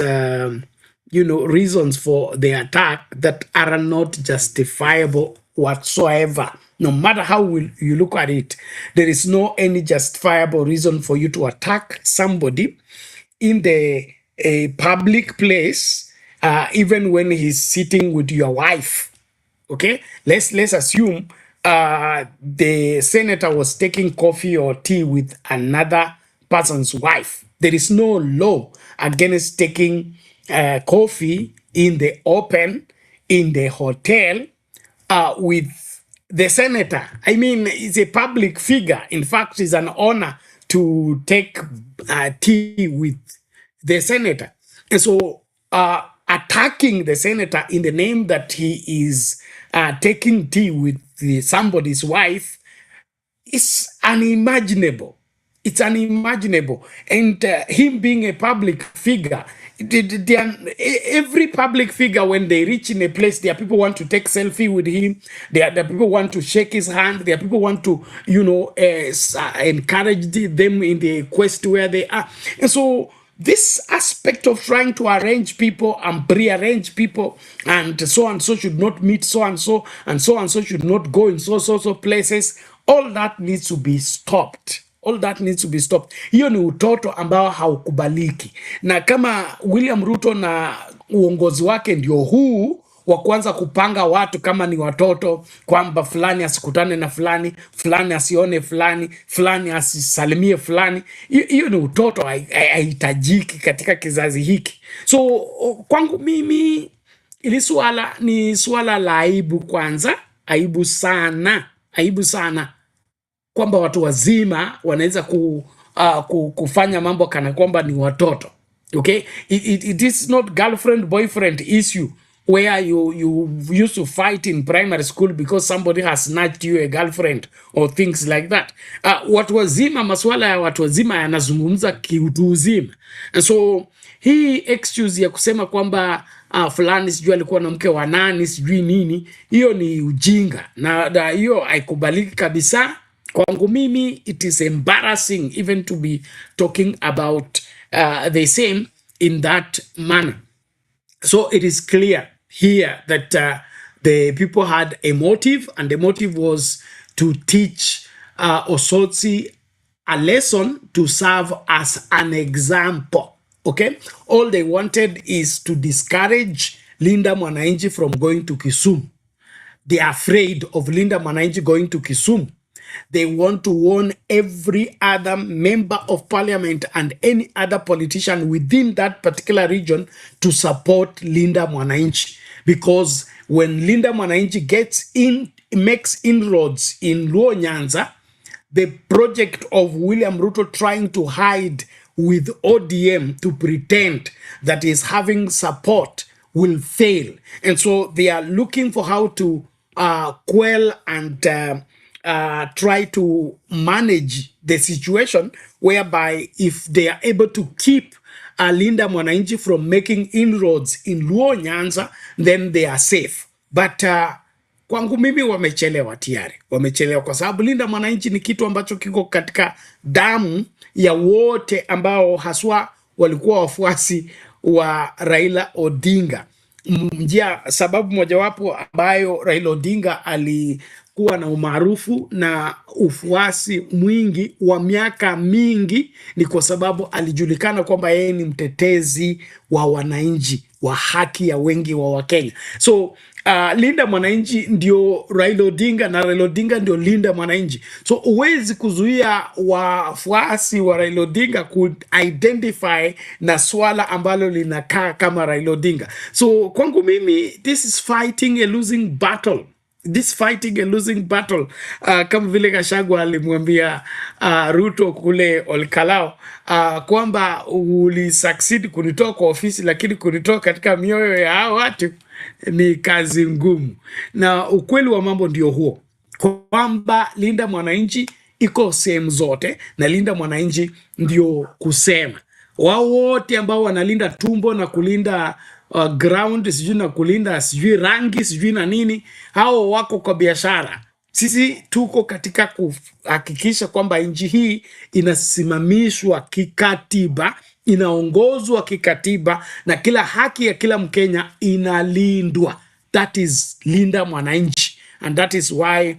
reasons for the attack that are not justifiable whatsoever. No matter how you look at it, there is no any justifiable reason for you to attack somebody in a public place, even when he's sitting with your wife. Okay, let's assume the senator was taking coffee or tea with another person's wife. There is no law against taking coffee in the open in the hotel with the senator. I mean, he's a public figure. In fact, it's an honor to take tea with the senator. And so attacking the senator in the name that he is taking tea with somebody's wife is unimaginable. It's unimaginable. And him being a public figure, every public figure, when they reach in a place, there are people want to take selfie with him. There are people want to shake his hand. There are people want to, encourage them in the quest where they are. And so this aspect of trying to arrange people and prearrange people, and so should not meet so and so should not go in so places, all that needs to be stopped. All that needs to be stopped. Hiyo ni utoto ambao haukubaliki. Na kama William Ruto na uongozi wake ndio huu wa kuanza kupanga watu kama ni watoto, kwamba fulani asikutane na fulani, fulani asione fulani, fulani asisalimie fulani, hiyo ni utoto, haihitajiki katika kizazi hiki. So kwangu mimi ili swala ni swala la aibu kwanza, aibu sana kwamba watu wazima wanaweza kufanya mambo kana kwamba ni watoto. Okay, it is not girlfriend boyfriend issue where you used to fight in primary school because somebody has snatched you a girlfriend or things like that. Watu wazima, maswala ya watu wazima yanazungumza kiutu uzima. And so hii excuse ya kusema kwamba fulani sijui alikuwa na mke wa nani sijui nini, hiyo ni ujinga na hiyo haikubaliki kabisa. Kwangu mimi, it is embarrassing even to be talking about the same in that manner. So it is clear here that the people had a motive, and the motive was to teach Osotsi a lesson to serve as an example. Okay, all they wanted is to discourage Linda Mwananchi from going to Kisumu. They are afraid of Linda Mwananchi going to Kisumu. They want to warn every other member of parliament and any other politician within that particular region to support Linda Mwananchi. Because when Linda Mwananchi makes inroads in Luo Nyanza, the project of William Ruto trying to hide with ODM to pretend that is having support will fail. And so they are looking for how to quell and try to manage the situation whereby if they are able to keep Linda Mwananchi from making inroads in Luo Nyanza, then they are safe. But kwangu mimi wamechelewa tayari. Wamechelewa kwa sababu Linda Mwananchi ni kitu ambacho kiko katika damu ya wote ambao haswa walikuwa wafuasi wa Raila Odinga. Sababu mojawapo ambayo Raila Odinga alikuwa na umaarufu na ufuasi mwingi wa miaka mingi ni kwa sababu alijulikana kwamba yeye ni mtetezi wa wananchi, wa haki ya wengi wa Wakenya. So Linda Mwananchi ndio Raila Odinga na Raila Odinga ndio Linda Mwananchi. So uwezi kuzuia wafuasi wa Raila Odinga ku-identify na swala ambalo linakaa kama Raila Odinga. So kwangu mimi, this is fighting a losing battle. Kama vile Gachagua alimwambia Ruto kule Olkalao kwamba ulisucceed kunitoa kwa ofisi, lakini kunitoa katika mioyo ya hao watu ni kazi ngumu. Na ukweli wa mambo ndio huo, kwamba Linda Mwananchi iko sehemu zote na Linda Mwananchi ndio kusema. Wao wote ambao wanalinda tumbo na kulinda ground, sijui na kulinda sijui rangi sijui na nini, hao wako kwa biashara. Sisi tuko katika kuhakikisha kwamba nchi hii inasimamishwa kikatiba, inaongozwa kikatiba na kila haki ya kila Mkenya inalindwa. That is Linda Mwananchi, and that is why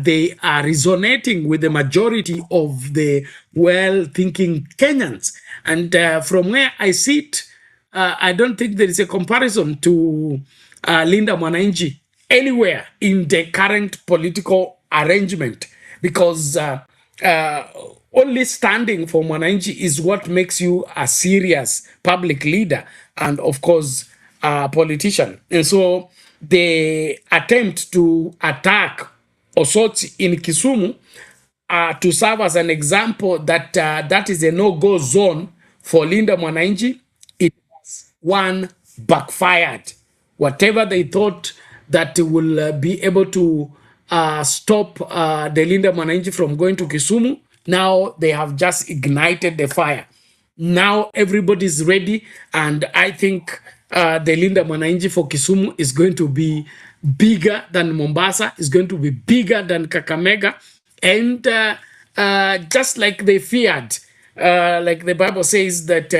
they are resonating with the majority of the well-thinking Kenyans. And from where I sit, I don't think there is a comparison to Linda Mwananchi anywhere in the current political arrangement, because only standing for Mwananchi is what makes you a serious public leader and, of course, a politician. And so the attempt to attack Osotsi in Kisumu to serve as an example that that is a no-go zone for Linda Mwananchi, it was one backfired. Whatever they thought that will be able to stop the Linda Mwananchi from going to Kisumu, now they have just ignited the fire. Now everybody's ready, and I think the Linda Mwananchi for Kisumu is going to be bigger than Mombasa, is going to be bigger than Kakamega, and just like they feared, like the Bible says that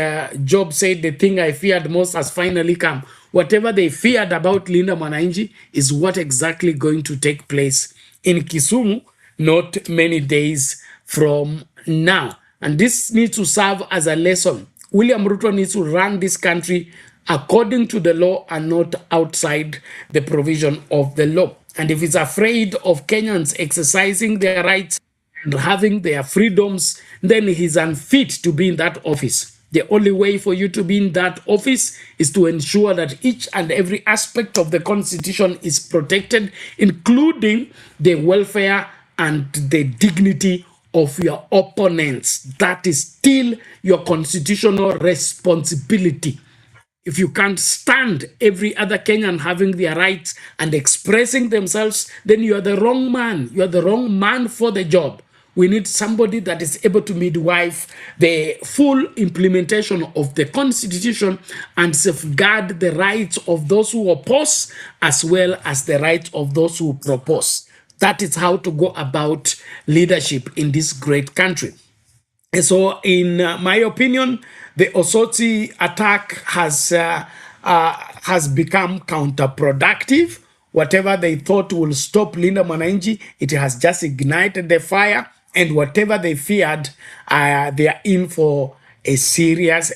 Job said, the thing I feared most has finally come. Whatever they feared about Linda Mwananchi is what exactly going to take place in Kisumu, not many days from now. And this needs to serve as a lesson. William Ruto needs to run this country according to the law and not outside the provision of the law. And if he's afraid of Kenyans exercising their rights and having their freedoms, then he's unfit to be in that office. The only way for you to be in that office is to ensure that each and every aspect of the Constitution is protected, including the welfare and the dignity of your opponents. That is still your constitutional responsibility. If you can't stand every other Kenyan having their rights and expressing themselves, then you are the wrong man. You are the wrong man for the job. We need somebody that is able to midwife the full implementation of the Constitution and safeguard the rights of those who oppose as well as the rights of those who propose. That is how to go about leadership in this great country. And so, in my opinion, the Osotsi attack has become counterproductive. Whatever they thought will stop Linda Mwananchi, it has just ignited the fire. And whatever they feared, they are in for a serious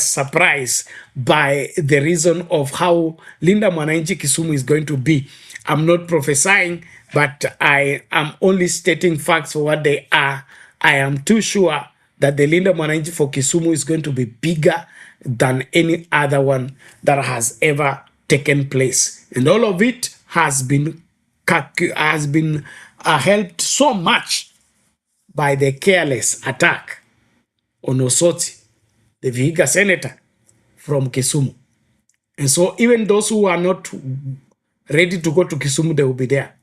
surprise by the reason of how Linda Mwananchi Kisumu is going to be. I'm not prophesying, but I am only stating facts for what they are. I am too sure that the Linda Mwananchi for Kisumu is going to be bigger than any other one that has ever taken place. And all of it has been helped so much by the careless attack on Osotsi, the Vihiga senator from Kisumu. And so even those who are not ready to go to Kisumu, they will be there.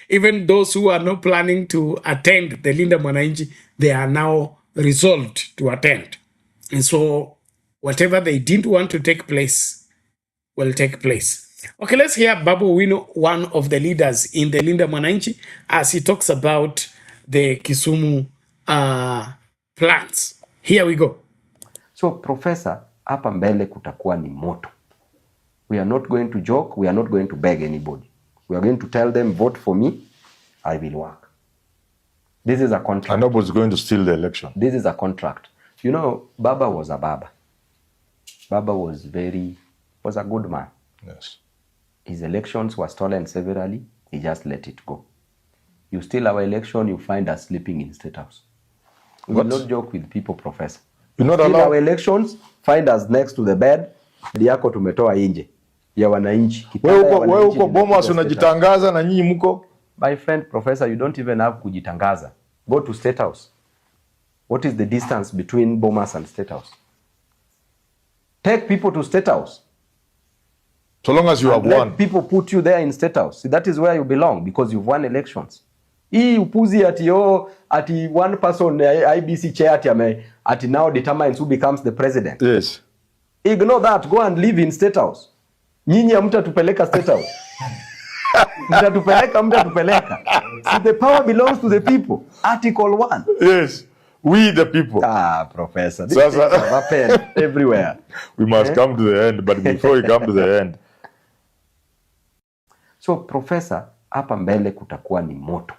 Even those who are not planning to attend the Linda Mwananchi, they are now resolved to attend. And so whatever they didn't want to take place will take place. Okay, let's hear Babu Owino, one of the leaders in the Linda Mwananchi, as he talks about the Kisumu plans. Here we go. So, Professor, hapa mbele kutakuwa ni moto. We are not going to joke. We are not going to beg anybody. We are going to tell them, vote for me, I will work. This is a contract. And nobody's going to steal the election. This is a contract. You know, Baba was a Baba. Baba was a good man. Yes. His elections were stolen severally. He just let it go. You steal our election, you find us sleeping in State House. We will not joke with people, Professor. You're not steal allowed. our elections, find us next to the bed. Yako tumetoa nje ya wananchi. Wewe uko Bomas unajitangaza na nyinyi mko. My friend, Professor, you don't even have kujitangaza. Go to State House. What is the distance between Bomas and State House? Take people to State House. So long as you have won. People put you there in State House. See, that is where you belong because you've won elections. Hii upuzi ati one person IBC chair ati now determines who becomes the president. Yes. Ignore that. Go and live in State House. Nyinyi hamtatupeleka State House. Mtatupeleka. See, the power belongs to the people. Article 1. Yes. We the people. Professor. This has happened everywhere. We must come to the end, but before we come to the end. So, Professor, hapa mbele kutakuwa ni moto.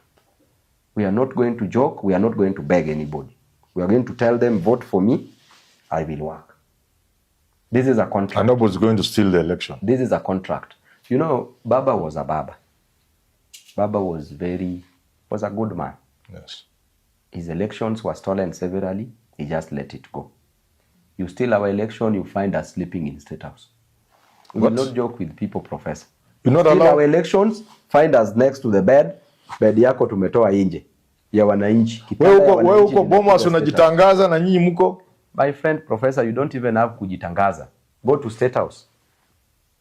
We are not going to joke. We are not going to beg anybody. We are going to tell them, vote for me, I will work. This is a contract. And nobody's going to steal the election. This is a contract. You know, Baba was a Baba. Baba was a good man. Yes. His elections were stolen severally. He just let it go. You steal our election, you find us sleeping in State House. We will not joke with people, Professor. You're not steal allowed. our elections, find us next to the bed. Bed yako tumetoa nje ya wananchi. Wewe uko Bomas unajitangaza na nyinyi mko. My friend, Professor, you don't even have kujitangaza. Go to State House.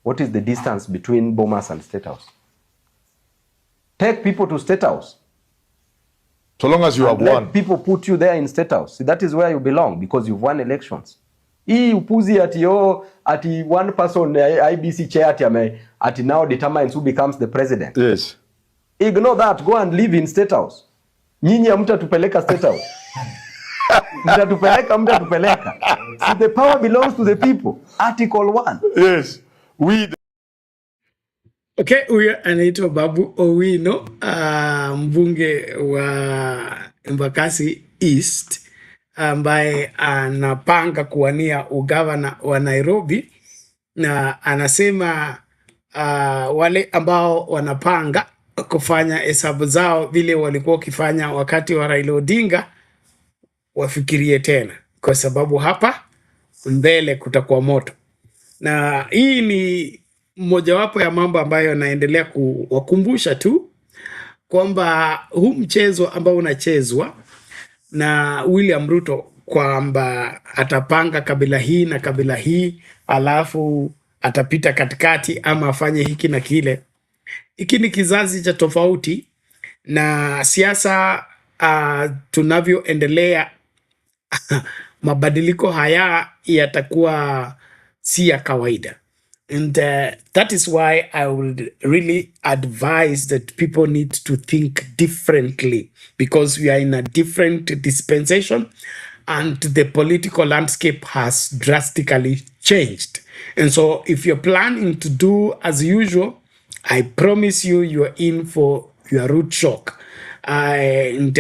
What is the distance between Bomas and State House? Take people to State House. So long as you have won. People put you there in State House. See, that is where you belong because you've won elections. Hii upuzi ati one person IBC chair ati now determines who becomes the president. Yes. Ignore that. Go and live in State House. Nyinyi hamtatupeleka State House. Mtatupeleka. See, the power belongs to the people. Article 1. Yes. Okay, huyu anaitwa Babu Owino, mbunge wa Embakasi East, ambaye anapanga kuwania ugavana wa Nairobi, na anasema wale ambao wanapanga kufanya hesabu zao vile walikuwa wakifanya wakati wa Raila Odinga wafikirie tena, kwa sababu hapa mbele kutakuwa moto. Na hii ni mojawapo ya mambo ambayo naendelea kuwakumbusha tu kwamba huu mchezo ambao unachezwa na William Ruto kwamba atapanga kabila hii na kabila hii alafu atapita katikati ama afanye hiki na kile, hiki ni kizazi cha tofauti na siasa tunavyoendelea mabadiliko haya yatakuwa si ya kawaida. And that is why I would really advise that people need to think differently, because we are in a different dispensation and the political landscape has drastically changed. And so if you're planning to do as usual, I promise you, you're in for your root shock. And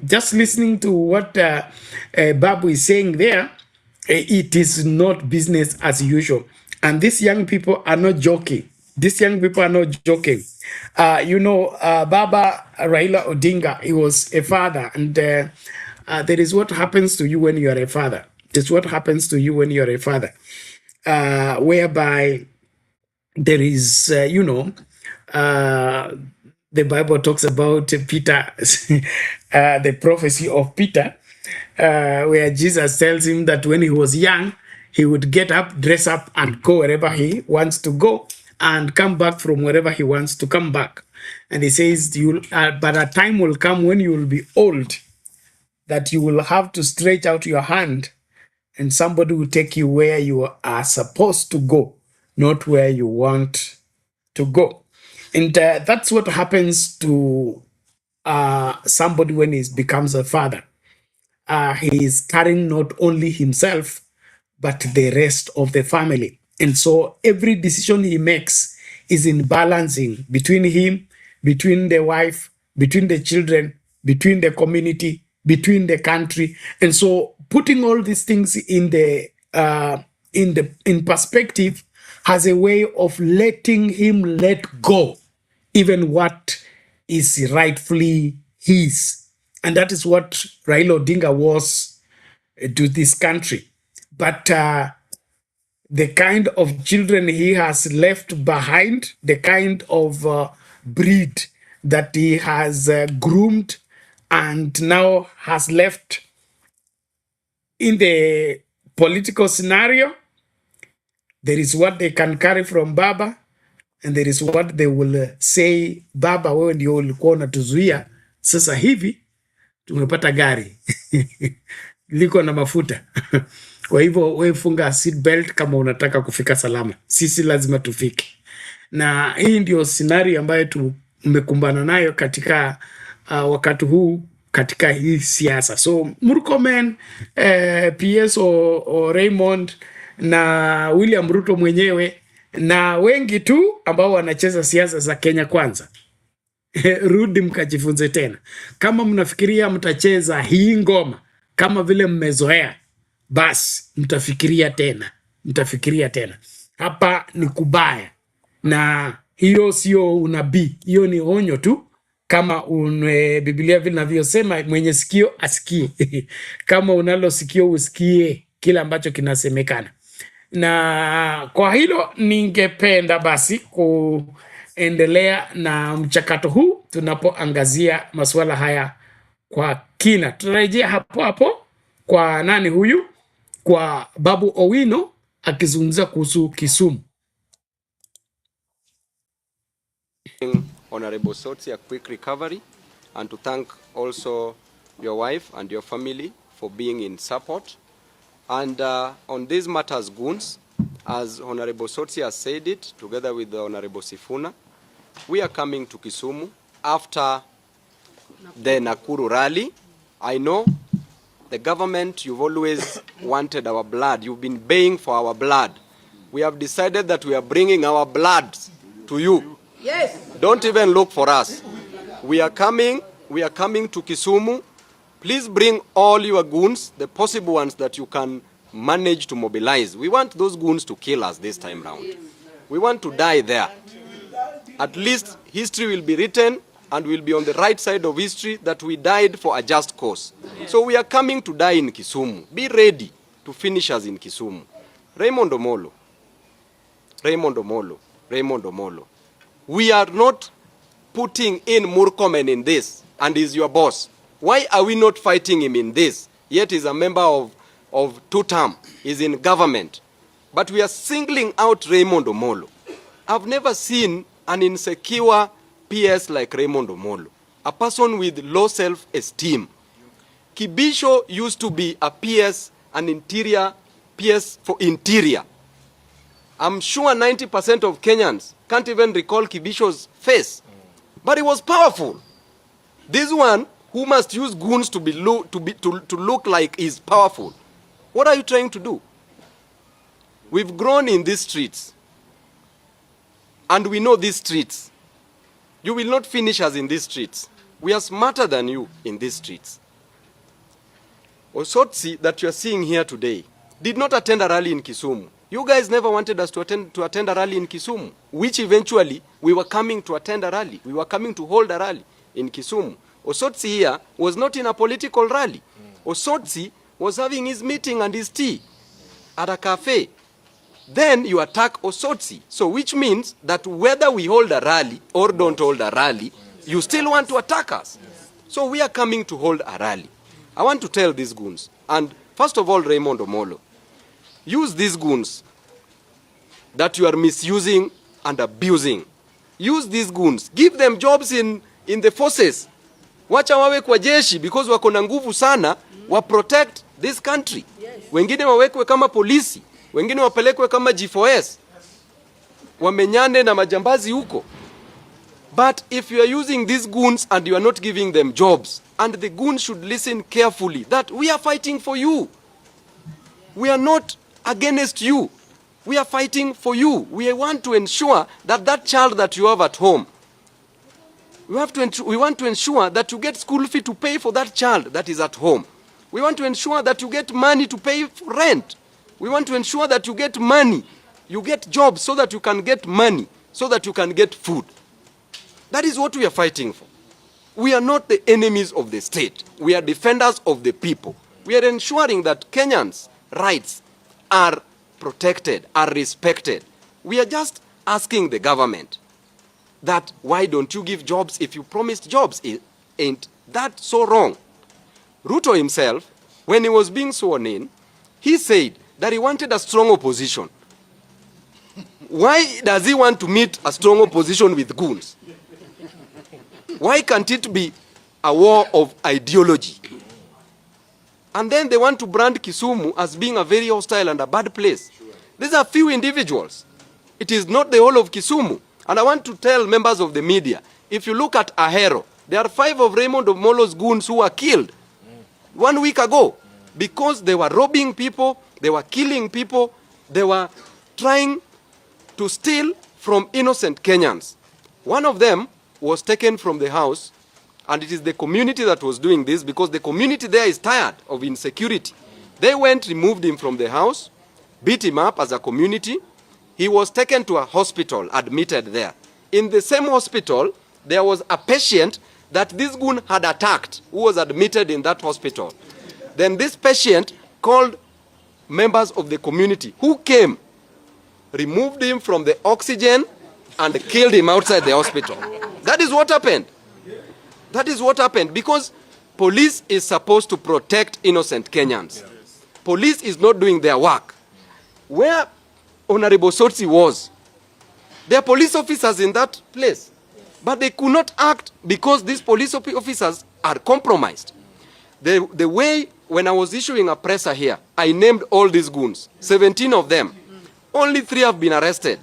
just listening to what Babu is saying there, it is not business as usual. And these young people are not joking. These young people are not joking. Baba Raila Odinga, he was a father. And there is what happens to you when you are a father. It's what happens to you when you are a father. Whereby there is, the Bible talks about Peter, the prophecy of Peter, where Jesus tells him that when he was young, he would get up, dress up, and go wherever he wants to go, and come back from wherever he wants to come back. And he says, but a time will come when you will be old, that you will have to stretch out your hand, and somebody will take you where you are supposed to go, not where you want to go. And that's what happens to somebody when he becomes a father. He is carrying not only himself, but the rest of the family. And so every decision he makes is in balancing between him, between the wife, between the children, between the community, between the country. And so putting all these things in perspective has a way of letting him let go even what is rightfully his. And that is what Raila Odinga was to this country. But the kind of children he has left behind, the kind of breed that he has groomed and now has left in the political scenario, there is what they can carry from Baba, and there is what they will say, Baba, wewe ndio ulikuwa unatuzuia, sasa hivi tumepata gari liko na mafuta. Kwa hivyo wewe funga seat belt kama unataka kufika salama. Sisi lazima tufike. Na hii ndio scenario ambayo tumekumbana nayo katika wakati huu katika hii siasa. So Murkomen, PS o Raymond na William Ruto mwenyewe na wengi tu ambao wanacheza siasa za Kenya Kwanza. Rudi mkajifunze tena. Kama mnafikiria mtacheza hii ngoma kama vile mmezoea, basi mtafikiria tena. Hapa ni kubaya, na hiyo sio unabii, hiyo ni onyo tu. Kama Biblia vinavyosema, mwenye sikio asikie. Kama unalo sikio usikie kile ambacho kinasemekana. Na kwa hilo ningependa basi kuendelea na mchakato huu tunapoangazia masuala haya kwa kina. Tutarejea hapo kwa nani huyu, kwa Babu Owino akizungumza kuhusu Kisumu. Honorable Sotsi, a quick recovery, and to thank also your wife and your family for being in support. And on these matters, goons, as Honorable Sotsi has said it, together with the Honorable Sifuna, we are coming to Kisumu after the Nakuru rally. I know the government, you've always wanted our blood. You've been baying for our blood. We have decided that we are bringing our blood to you. Yes. Don't even look for us. We are coming to Kisumu. Please bring all your goons, the possible ones that you can manage to mobilize. We want those goons to kill us this time round. We want to die there. At least history will be written and we'll be on the right side of history that we died for a just cause. So we are coming to die in Kisumu. Be ready to finish us in Kisumu. Raymond Omolo. We are not putting in Murkomen in this and is your boss? Why are we not fighting him in this? Yet he's a member of two-term, he's in government. But we are singling out Raymond Omolo. I've never seen an insecure PS like Raymond Omolo, a person with low self-esteem. Kibisho used to be a PS, an interior, PS for interior. I'm sure 90% of Kenyans can't even recall Kibisho's face, but he was powerful. This one who must use goons to look like he's powerful. What are you trying to do? We've grown in these streets, and we know these streets. You will not finish us in these streets. We are smarter than you in these streets. Osotsi that you are seeing here today did not attend a rally in Kisumu. You guys never wanted us to attend a rally in Kisumu, which eventually we were coming to attend a rally. We were coming to hold a rally in Kisumu. Osotsi here was not in a political rally. Osotsi was having his meeting and his tea at a cafe. Then you attack Osotsi. So which means that whether we hold a rally or don't hold a rally, you still want to attack us. So we are coming to hold a rally. I want to tell these goons, and first of all, Raymond Omolo, use these goons that you are misusing and abusing. Use these goons. Give them jobs in the forces. Wacha wawe kwa jeshi because wako na nguvu sana, wa protect this country. Wengine wawekwe kama polisi, wengine wapelekwe kama G4S. Wamenyane na majambazi huko. But if you are using these goons and you are not giving them jobs, and the goons should listen carefully that we are fighting for you. We are not against you. We are fighting for you. We want to ensure that that child that you have at home, we want to ensure that you get school fee to pay for that child that is at home. We want to ensure that you get money to pay for rent. We want to ensure that you get money, you get jobs so that you can get money, so that you can get food. That is what we are fighting for. We are not the enemies of the state. We are defenders of the people. We are ensuring that Kenyans' rights are protected, are respected. We are just asking the government that why don't you give jobs if you promised jobs? Ain't that so wrong? Ruto himself, when he was being sworn in, he said that he wanted a strong opposition. Why does he want to meet a strong opposition with goons? Why can't it be a war of ideology? And then they want to brand Kisumu as being a very hostile and a bad place. These are few individuals. It is not the whole of Kisumu. And I want to tell members of the media, if you look at Ahero, there are 5 of Raymond Omolo's goons who were killed 1 week ago because they were robbing people, they were killing people, they were trying to steal from innocent Kenyans. One of them was taken from the house, and it is the community that was doing this because the community there is tired of insecurity. They went, removed him from the house, beat him up as a community. He was taken to a hospital, admitted there. In the same hospital, there was a patient that this goon had attacked who was admitted in that hospital. Then this patient called members of the community who came, removed him from the oxygen, and killed him outside the hospital. That is what happened. That is what happened because police is supposed to protect innocent Kenyans. Police is not doing their work. Where Honorable Sotsi was, there are police officers in that place, but they could not act because these police officers are compromised. The way, when I was issuing a presser here, I named all these goons, 17 of them. Only 3 have been arrested.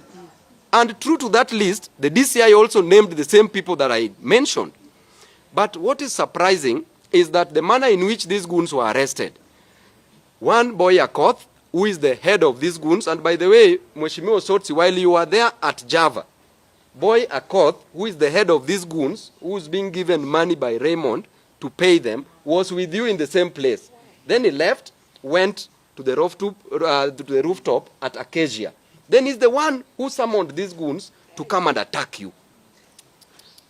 And true to that list, the DCI also named the same people that I mentioned. But what is surprising is that the manner in which these goons were arrested. One boy Akoth, who is the head of these goons, and by the way, Mheshimiwa Sotsi, while you were there at Java, boy Akoth, who is the head of these goons, who is being given money by Raymond to pay them, was with you in the same place. Then he left, went to the rooftop at Acacia. Then he's the one who summoned these goons to come and attack you.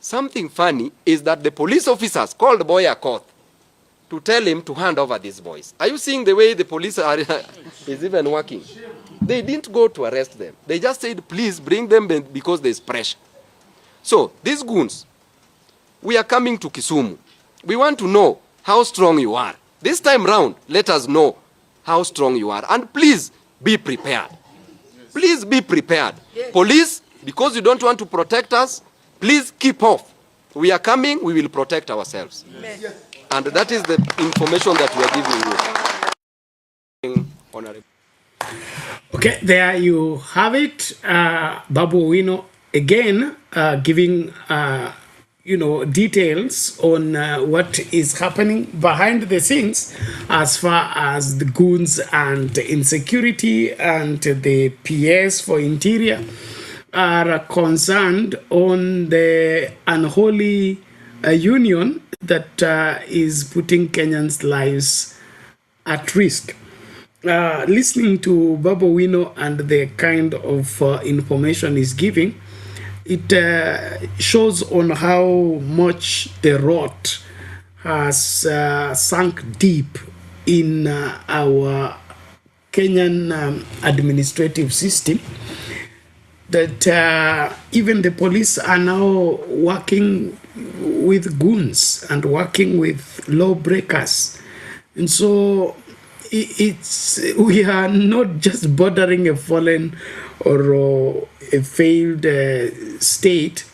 Something funny is that the police officers called boy Akoth to tell him to hand over these boys. Are you seeing the way the police is even working? They didn't go to arrest them. They just said, please bring them because there's pressure. So these goons, we are coming to Kisumu. We want to know how strong you are. This time round, let us know how strong you are. And please be prepared. Please be prepared. Yes. Police, because you don't want to protect us, please keep off. We are coming, we will protect ourselves. Yes. And that is the information that we are giving you. Honorable. Okay, there you have it. Babu Owino again giving details on what is happening behind the scenes as far as the goons and insecurity and the PS for interior are concerned on the unholy union that is putting Kenyans' lives at risk. Listening to Babu Owino and the kind of information he's giving, it shows on how much the rot has sunk deep in our Kenyan administrative system, that even the police are now working with goons and working with lawbreakers. And so we are not just bordering a fallen or a failed state,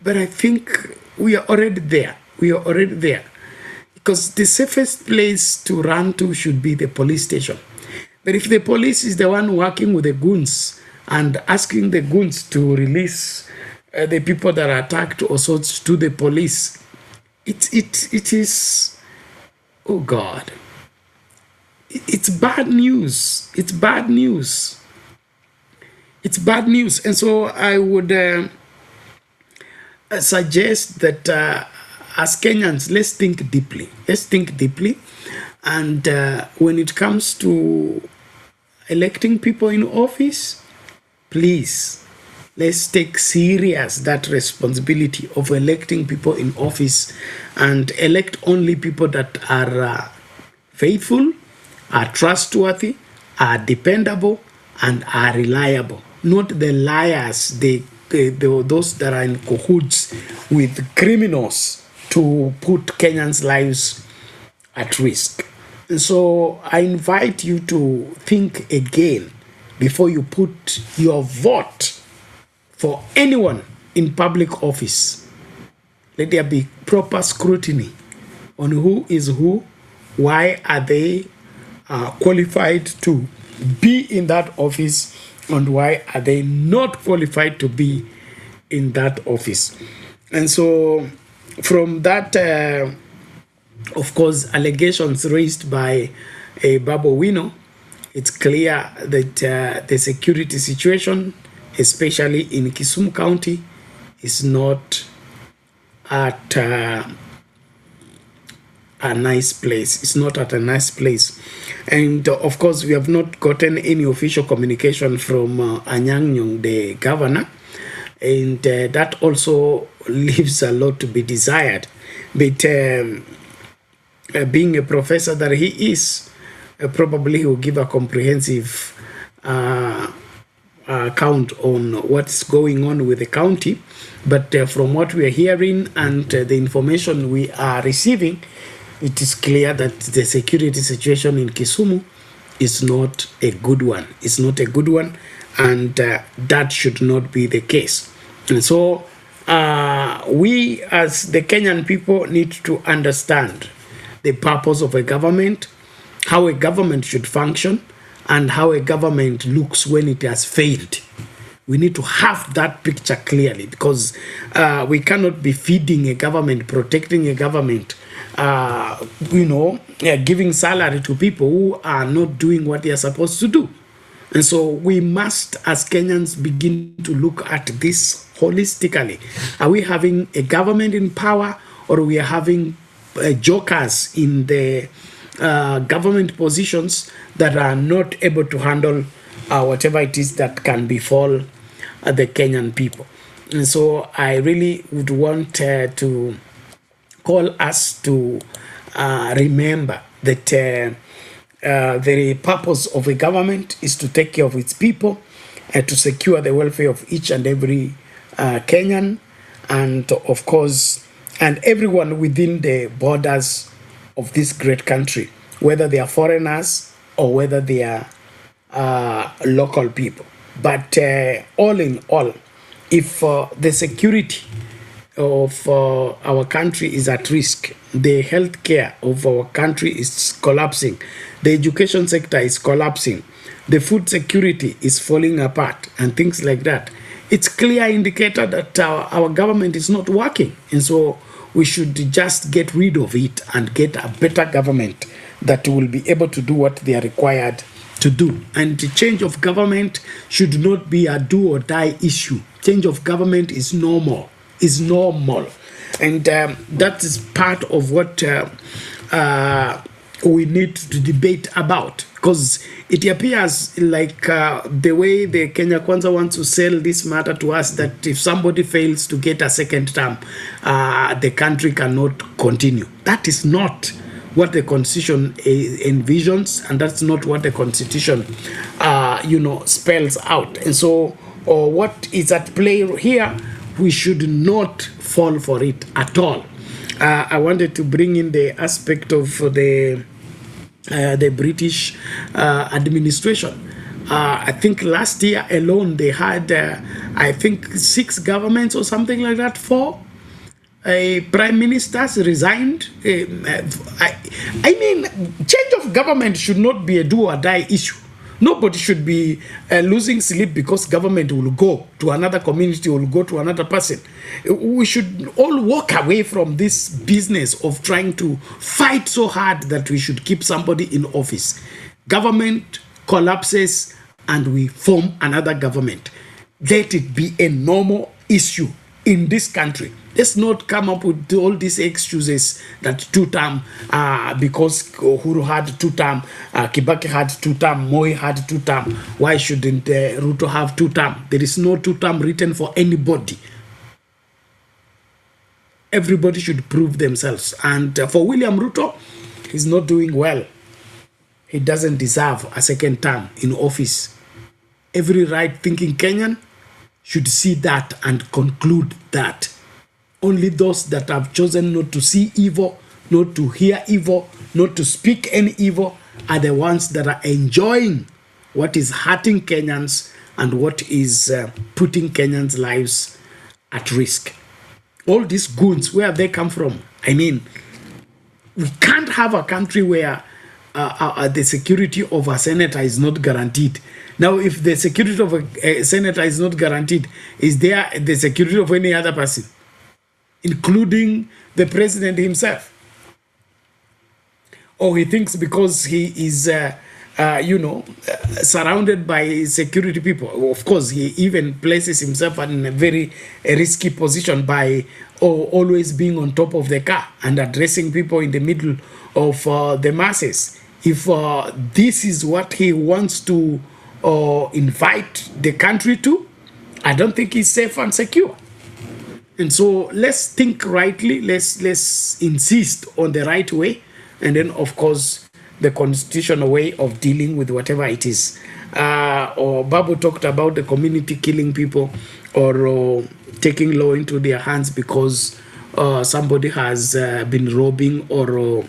but I think we are already there. We are already there. Because the safest place to run to should be the police station. But if the police is the one working with the goons and asking the goons to release the people that are attacked or sorts to the police, it is, oh God, it's bad news. It's bad news. It's bad news. And so I would suggest that as Kenyans, let's think deeply. Let's think deeply. And when it comes to electing people in office, please, let's take serious that responsibility of electing people in office and elect only people that are faithful, are trustworthy, are dependable, and are reliable. Not the liars, those that are in cahoots with criminals to put Kenyans' lives at risk. And so I invite you to think again before you put your vote for anyone in public office. Let there be proper scrutiny on who is who, why are they qualified to be in that office, and why are they not qualified to be in that office. And so from that, of course, allegations raised by Babu Owino, it's clear that the security situation, especially in Kisumu County, is not at a nice place. It's not at a nice place. And of course, we have not gotten any official communication from Anyang' Nyong'o, the governor. And that also leaves a lot to be desired. But being a professor that he is, probably he will give a comprehensive account on what's going on with the county. But from what we are hearing and the information we are receiving, it is clear that the security situation in Kisumu is not a good one. It's not a good one, and that should not be the case. And so we as the Kenyan people need to understand the purpose of a government, how a government should function, and how a government looks when it has failed. We need to have that picture clearly, because we cannot be feeding a government, protecting a government, giving salary to people who are not doing what they are supposed to do. And so we must, as Kenyans, begin to look at this holistically. Are we having a government in power, or we are having jokers in the government positions that are not able to handle whatever it is that can befall the Kenyan people? And so I really would want to call us to remember that the purpose of a government is to take care of its people, to secure the welfare of each and every Kenyan, and of course and everyone within the borders of this great country, whether they are foreigners or whether they are local people. But all in all, if the security of our country is at risk, the healthcare of our country is collapsing, the education sector is collapsing, the food security is falling apart, and things like that, it's clear indicator that our government is not working. And so we should just get rid of it and get a better government that will be able to do what they are required to do. And the change of government should not be a do or die issue. Change of government is normal. And that is part of what we need to debate about, because it appears like the way the Kenya Kwanza wants to sell this matter to us, that if somebody fails to get a second term, the country cannot continue. That is not what the Constitution envisions, and that's not what the Constitution, spells out. And so, what is at play here, we should not fall for it at all. I wanted to bring in the aspect of the British administration. I think last year alone they had, I think, 6 governments or something like that. 4 prime ministers resigned. I mean, change of government should not be a do or die issue. Nobody should be losing sleep because government will go to another community, will go to another person. We should all walk away from this business of trying to fight so hard that we should keep somebody in office. Government collapses and we form another government. Let it be a normal issue in this country. Let's not come up with all these excuses that 2-term, because Uhuru had 2-term, Kibaki had 2-term, Moi had 2-term. Why shouldn't Ruto have 2-term? There is no 2-term written for anybody. Everybody should prove themselves. And for William Ruto, he's not doing well. He doesn't deserve a second term in office. Every right-thinking Kenyan should see that and conclude that. Only those that have chosen not to see evil, not to hear evil, not to speak any evil, are the ones that are enjoying what is hurting Kenyans and what is putting Kenyans' lives at risk. All these goons, where have they come from? I mean, we can't have a country where the security of a senator is not guaranteed. Now, if the security of a senator is not guaranteed, is there the security of any other person, including the president himself? Or he thinks because he is, surrounded by security people. Of course, he even places himself in a very risky position by always being on top of the car and addressing people in the middle of the masses. If this is what he wants to invite the country to, I don't think he's safe and secure. And so let's think rightly, let's insist on the right way, and then of course the constitutional way of dealing with whatever it is. Or Babu talked about the community killing people or taking law into their hands because somebody has been robbing or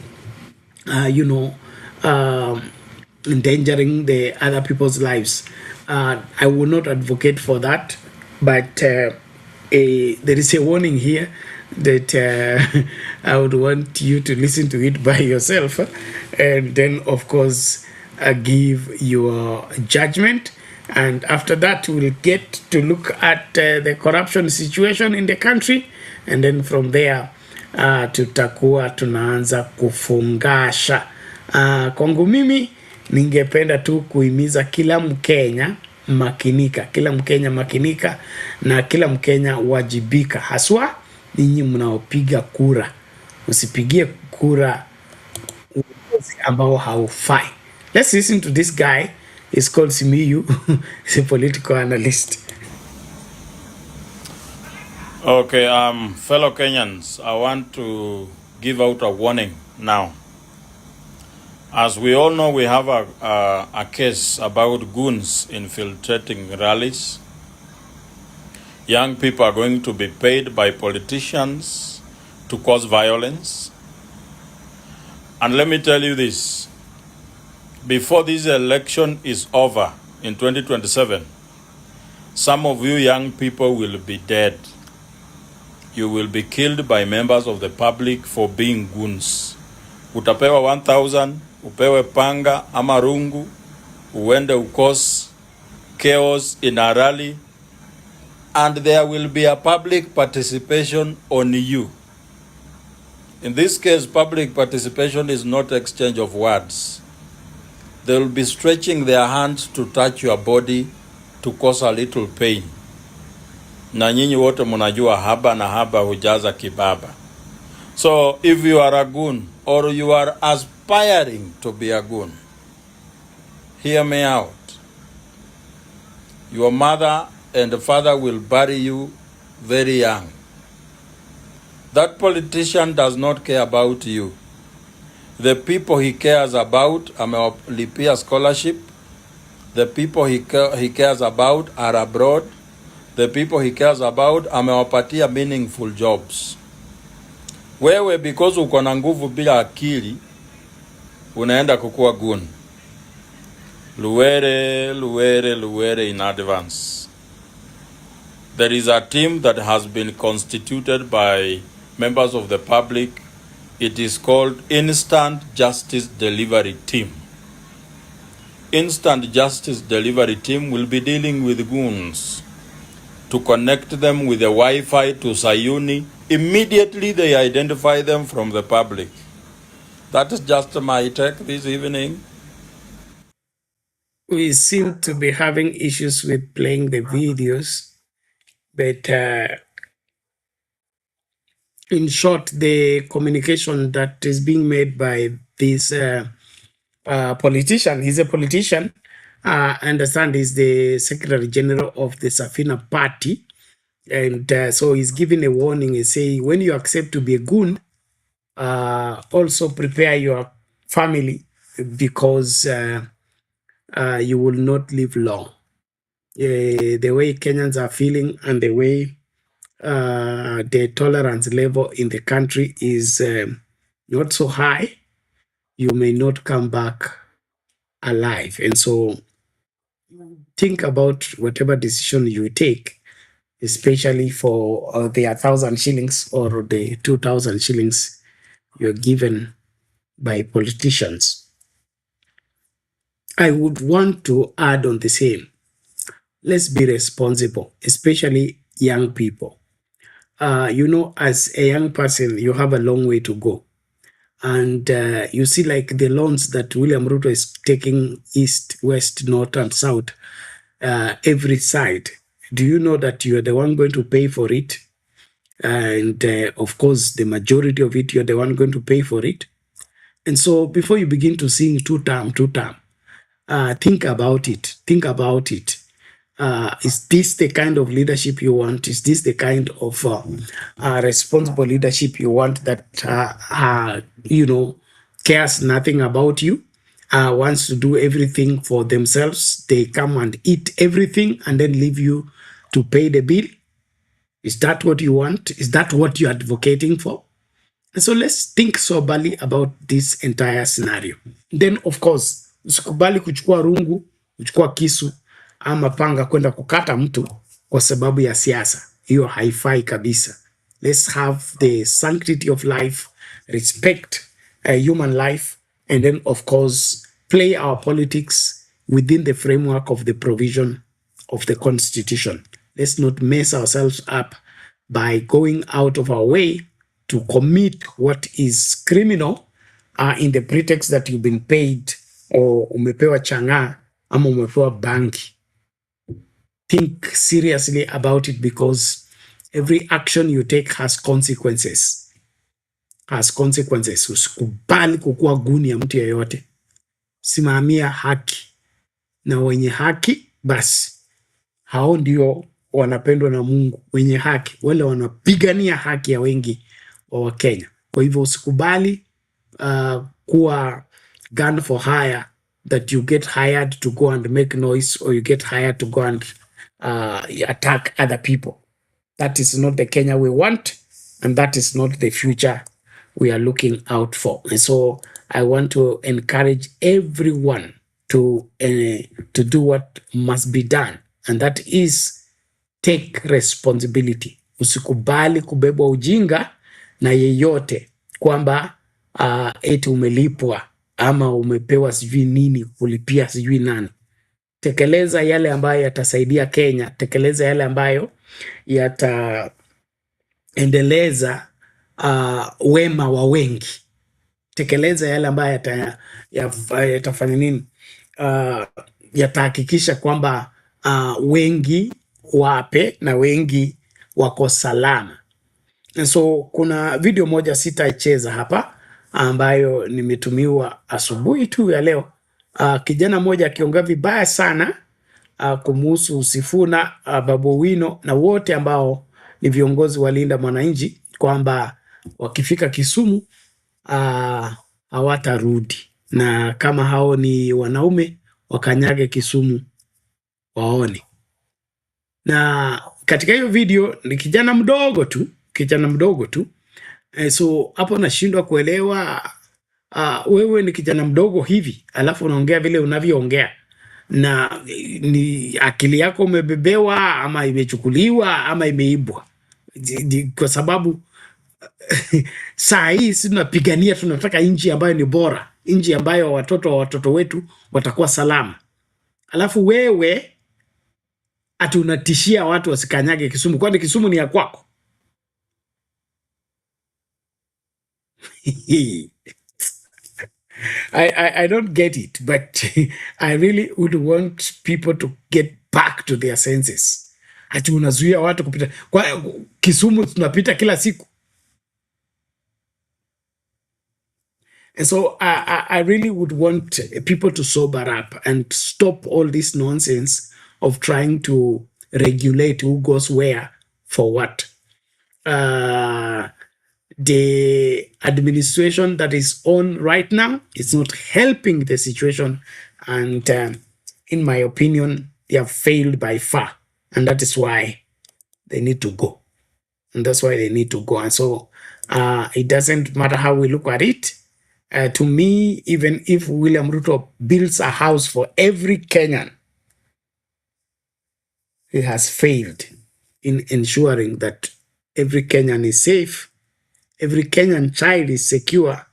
endangering the other people's lives. I will not advocate for that, but there is a warning here that I would want you to listen to it by yourself, and then of course give your judgment. And after that, we'll get to look at the corruption situation in the country, and then from there tutakuwa tunaanza kufungasha. Kwangu mimi ningependa tu kuhimiza kila Mkenya makinika, na kila Mkenya wajibika, haswa ninyi mnaopiga kura. Usipigie kura uongozi ambao haufai. Let's listen to this guy. He's called Simiyu. He's a political analyst. Okay, fellow Kenyans, I want to give out a warning now. As we all know, we have a case about goons infiltrating rallies. Young people are going to be paid by politicians to cause violence. And let me tell you this, before this election is over in 2027, some of you young people will be dead. You will be killed by members of the public for being goons. Utapewa 1,000, upewe panga ama rungu, uende ukos chaos in a rally, and there will be a public participation on you. In this case, public participation is not exchange of words. They will be stretching their hands to touch your body to cause a little pain. Na nyinyi wote munajua haba na haba hujaza kibaba. So if you are a goon or you are aspiring to be a goon, hear me out. Your mother and father will bury you very young. That politician does not care about you. The people he cares about, amewalipia scholarship. The people he cares about are abroad. The people he cares about, amewapatia meaningful jobs. Wewe because uko na nguvu bila akili, unaenda kukua goon. Luere in advance. There is a team that has been constituted by members of the public. It is called Instant Justice Delivery Team. Instant Justice Delivery Team will be dealing with goons to connect them with the Wi-Fi to Sayuni. Immediately they identify them from the public. That is just my take this evening. We seem to be having issues with playing the videos, but in short, the communication that is being made by this politician, he's a politician, I understand he's the Secretary General of the Safina Party, and so he's giving a warning and say, when you accept to be a goon, also prepare your family because you will not live long. The way Kenyans are feeling and the way the tolerance level in the country is not so high, you may not come back alive. And so think about whatever decision you take, especially for the 1,000 shillings or the 2,000 shillings you're given by politicians. I would want to add on the same. Let's be responsible, especially young people. As a young person, you have a long way to go. And you see like the loans that William Ruto is taking east, west, north, and south, every side. Do you know that you are the one going to pay for it? And of course, the majority of it, you're the one going to pay for it. And so before you begin to sing two-term, think about it. Think about it. Is this the kind of leadership you want? Is this the kind of responsible leadership you want that, cares nothing about you, wants to do everything for themselves? They come and eat everything and then leave you to pay the bill. Is that what you want? Is that what you're advocating for? And so let's think soberly about this entire scenario. Then, of course, usikubali kuchukua rungu, kuchukua kisu, ama panga kwenda kukata mtu kwa sababu ya siasa. Hiyo haifai kabisa. Let's have the sanctity of life, respect human life, and then, of course, play our politics within the framework of the provision of the Constitution. Let's not mess ourselves up by going out of our way to commit what is criminal in the pretext that you've been paid or umepewa changa ama umepewa banki. Think seriously about it because every action you take has consequences. Usikubali kukua guni ya mtu yeyote. Simamia haki. Na wenye haki, basi hao ndio wanapendwa na Mungu. Wenye haki, wale wanapigania haki ya wengi wa Wakenya. Kwa hivyo usikubali kuwa gun for hire, that you get hired to go and make noise or you get hired to go and attack other people. That is not the Kenya we want. And that is not the future we are looking out for. And so I want to encourage everyone to do what must be done. And that is take responsibility. Usikubali kubebwa ujinga na yeyote kwamba eti umelipwa ama umepewa sijui nini kulipia sijui nani. Tekeleza yale ambayo yatasaidia Kenya. Tekeleza yale ambayo yataendeleza wema wa wengi. Tekeleza yale ambayo yatafanya nini? Yatahakikisha kwamba wengi wape na wengi wako salama. And so kuna video moja sitaicheza hapa ambayo nimetumiwa asubuhi tu ya leo. Kijana moja akiongea vibaya sana kumuhusu Sifuna, Babu Owino na wote ambao ni viongozi wa Linda Mwananchi kwamba wakifika Kisumu hawatarudi, na kama hao ni wanaume wakanyage Kisumu waone. Na katika hiyo video ni kijana mdogo tu. So hapo nashindwa kuelewa, wewe ni kijana mdogo hivi alafu unaongea vile unavyoongea, na ni akili yako umebebewa ama imechukuliwa ama imeibwa? Kwa sababu saa hii sisi tunapigania, tunataka nchi ambayo ni bora, nchi ambayo watoto wetu watakuwa salama, alafu wewe ati unatishia watu wasikanyage Kisumu. Kwani Kisumu ni ya kwako? I don't get it, but I really would want people to get back to their senses. Ati unazuia watu kupita kwa Kisumu, tunapita kila siku. And so I really would want people to sober up and stop all this nonsense of trying to regulate who goes where for what. The administration that is on right now is not helping the situation, and in my opinion, they have failed by far, and that is why they need to go. And so it doesn't matter how we look at it. To me, even if William Ruto builds a house for every Kenyan, he has failed in ensuring that every Kenyan is safe, every Kenyan child is secure,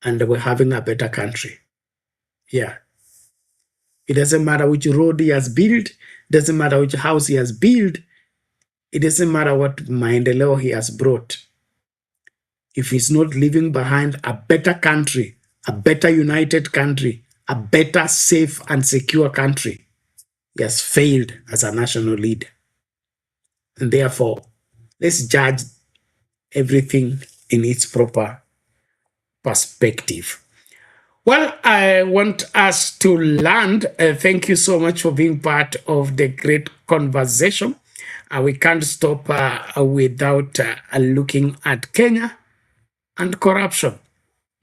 and we're having a better country. Yeah. It doesn't matter which road he has built, doesn't matter which house he has built, it doesn't matter what maendeleo he has brought. If he's not leaving behind a better country, a better united country, a better safe and secure country, he has failed as a national leader. And therefore, let's judge everything in its proper perspective. Well, I want us to land. Thank you so much for being part of the great conversation. We can't stop without looking at Kenya and corruption.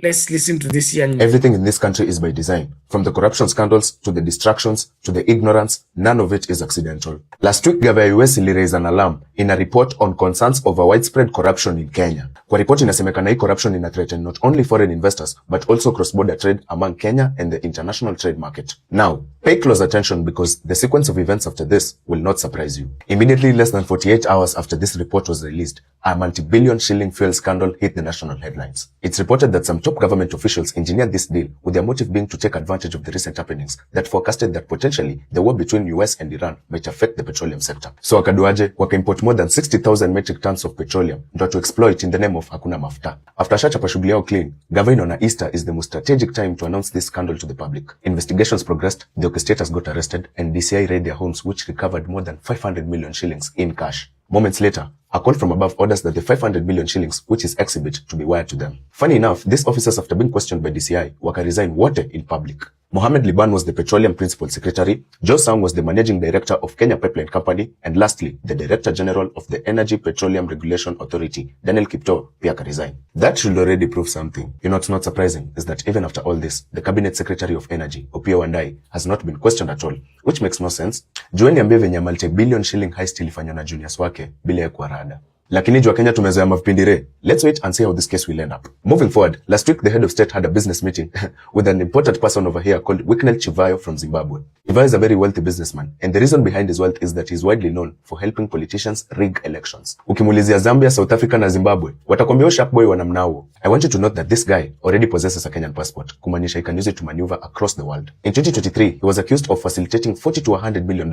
Let's listen to this young man. Everything in this country is by design. From the corruption scandals to the distractions to the ignorance, none of it is accidental. Last week, Gava US raised an alarm in a report on concerns over widespread corruption in Kenya. Kwa report inasemekana hii corruption ina threaten not only foreign investors but also cross-border trade among Kenya and the international trade market. Now, pay close attention because the sequence of events after this will not surprise you. Immediately less than 48 hours after this report was released, a multi-billion shilling fuel scandal hit the national headlines. It's reported that some top government officials engineered this deal with their motive being to take advantage of the recent happenings that forecasted that potentially the war between US and Iran might affect the petroleum sector. So wakaduaje, waka-import more than 60,000 metric tons of petroleum ndo to exploit in the name of hakuna mafuta. After shachapa shughuli yao clean, Gavana na Easter is the most strategic time to announce this scandal to the public. Investigations progressed, the orchestrators got arrested, and DCI raided their homes which recovered more than 500 million shillings in cash. Moments later, a call from above orders that the 500 million shillings, which is exhibit, to be wired to them. Funny enough, these officers, after being questioned by DCI, waka resign wote in public. Mohamed Liban was the petroleum principal secretary, Joe Sang was the managing director of Kenya Pipeline Company, and lastly, the director general of the Energy Petroleum Regulation Authority, Daniel Kipto, pia resign. That should already prove something. You know what's not surprising is that even after all this, the cabinet secretary of energy, Opiyo Wandayi, has not been questioned at all, which makes no sense. Jueni ambie venye multi-billion shilling heist ilifanywa na juniors wake bila ya kuarada. Lakini jua Kenya tumezoea mavipindire. Let's wait and see how this case will end up. Moving forward, last week the head of state had a business meeting with an important person over here called Wicknell Chivayo from Zimbabwe. Chivayo is a very wealthy businessman, and the reason behind his wealth is that he's widely known for helping politicians rig elections. Ukimulizia Zambia, South Africa na Zimbabwe, watakwambia sharp boy wanamnao. I want you to note that this guy already possesses a Kenyan passport, kumaanisha he can use it to maneuver across the world. In 2023, he was accused of facilitating $40 to $100 million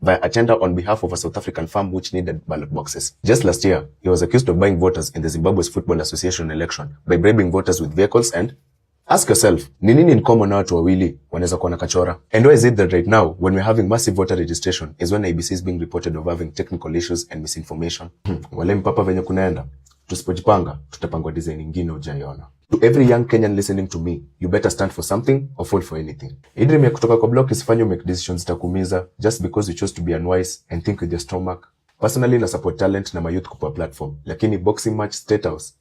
via a tender on behalf of a South African firm which needed ballot boxes. Just last year, he was accused of buying voters in the Zimbabwe's Football Association election by bribing voters with vehicles and... Ask yourself, ni nini in common na watu wawili wanaweza kuwa na kachora? And why is it that right now, when we're having massive voter registration, is when IBC is being reported of having technical issues and misinformation? Wale mpapa venye kunaenda, tusipojipanga, tutapangwa design ingine ujaiona. To every young Kenyan listening to me, you better stand for something or fall for anything. Idrim ya kutoka kwa block isifanye make decisions takumiza just because you chose to be unwise and think with your stomach. Personally, na support talent na mayouth kupa platform. Lakini boxing match state house.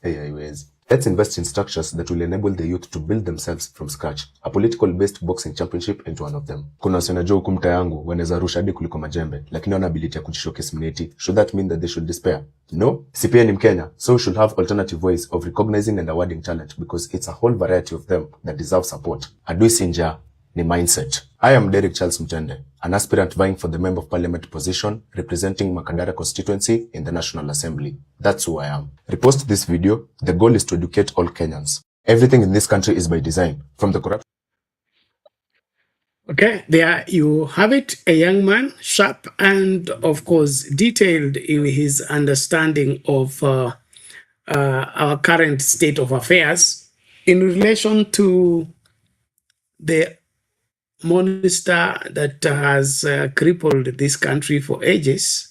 Hey, haiwezi. Let's invest in structures that will enable the youth to build themselves from scratch. A political-based boxing championship into one of them. Kuna wasionajua huku mtaa yangu wanaweza rusha hadi kuliko majembe, lakini wana ability ya kujishowcase mneti. Should that mean that they should despair? No. Si pia ni Mkenya, so we should have alternative ways of recognizing and awarding talent because it's a whole variety of them that deserve support. Adui si njaa, ni mindset. I am Derek Charles Mtende, an aspirant vying for the Member of Parliament position representing Makadara constituency in the National Assembly. That's who I am. Repost this video. The goal is to educate all Kenyans. Everything in this country is by design, from the corruption. Okay, there you have it. A young man, sharp and, of course, detailed in his understanding of our current state of affairs in relation to the monster that has crippled this country for ages,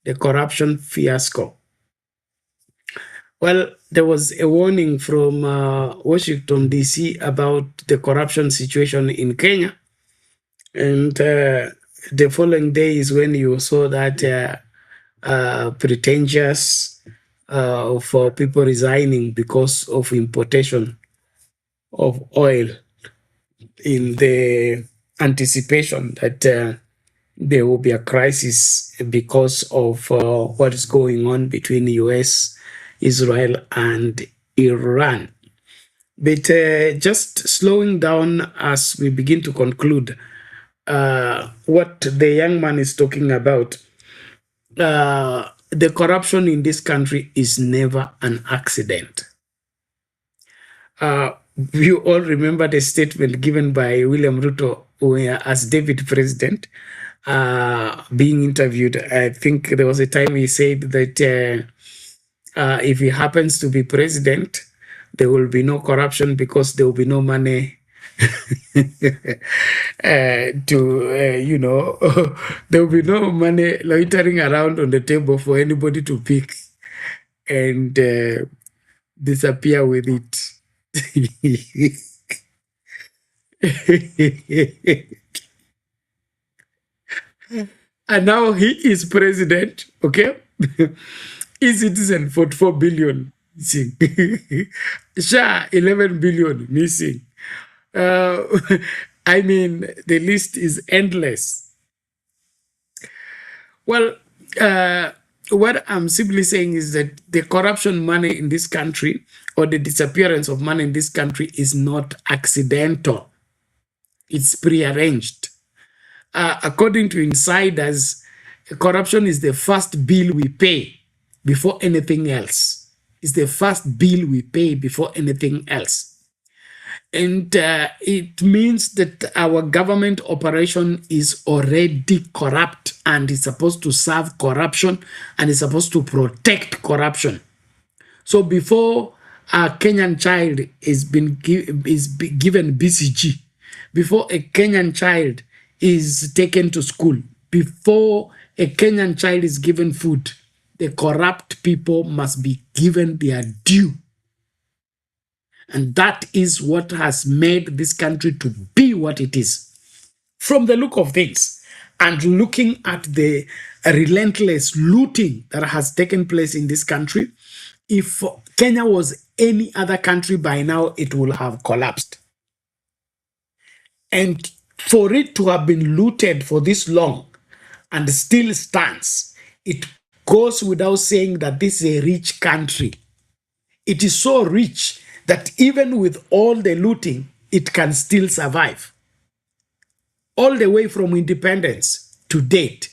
the corruption fiasco. Well, there was a warning from Washington, D.C. about the corruption situation in Kenya. And the following day is when you saw that pretentious for people resigning because of importation of oil in the anticipation that there will be a crisis because of what is going on between the US, Israel, and Iran. But just slowing down as we begin to conclude what the young man is talking about, the corruption in this country is never an accident. You all remember the statement given by William Ruto as David President, being interviewed. I think there was a time he said that if he happens to be president, there will be no corruption because there will be no money there will be no money loitering around on the table for anybody to pick and disappear with it. And now he is president, okay? E-Citizen 44 billion missing. SHA 11 billion missing. I mean, the list is endless. Well, what I'm simply saying is that the corruption money in this country or the disappearance of money in this country is not accidental. It's prearranged. According to insiders, corruption is the first bill we pay before anything else. It's the first bill we pay before anything else. And it means that our government operation is already corrupt and is supposed to serve corruption and is supposed to protect corruption. So before a Kenyan child is given BCG, before a Kenyan child is taken to school, before a Kenyan child is given food, the corrupt people must be given their due. And that is what has made this country to be what it is. From the look of things and looking at the relentless looting that has taken place in this country, if Kenya was any other country by now, it would have collapsed. And for it to have been looted for this long and still stands, it goes without saying that this is a rich country. It is so rich that even with all the looting, it can still survive. All the way from independence to date,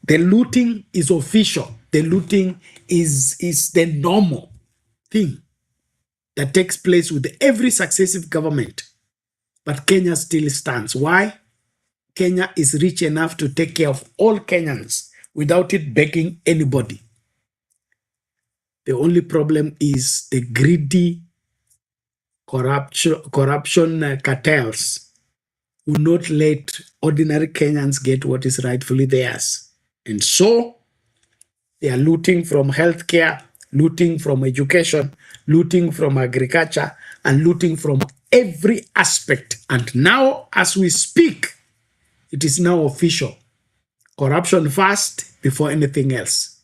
the looting is official. The looting is the normal thing that takes place with every successive government. But Kenya still stands. Why? Kenya is rich enough to take care of all Kenyans without it begging anybody. The only problem is the greedy corruption cartels will not let ordinary Kenyans get what is rightfully theirs. And so they are looting from healthcare, looting from education, looting from agriculture, and looting from every aspect. And now, as we speak, it is now official. Corruption first before anything else.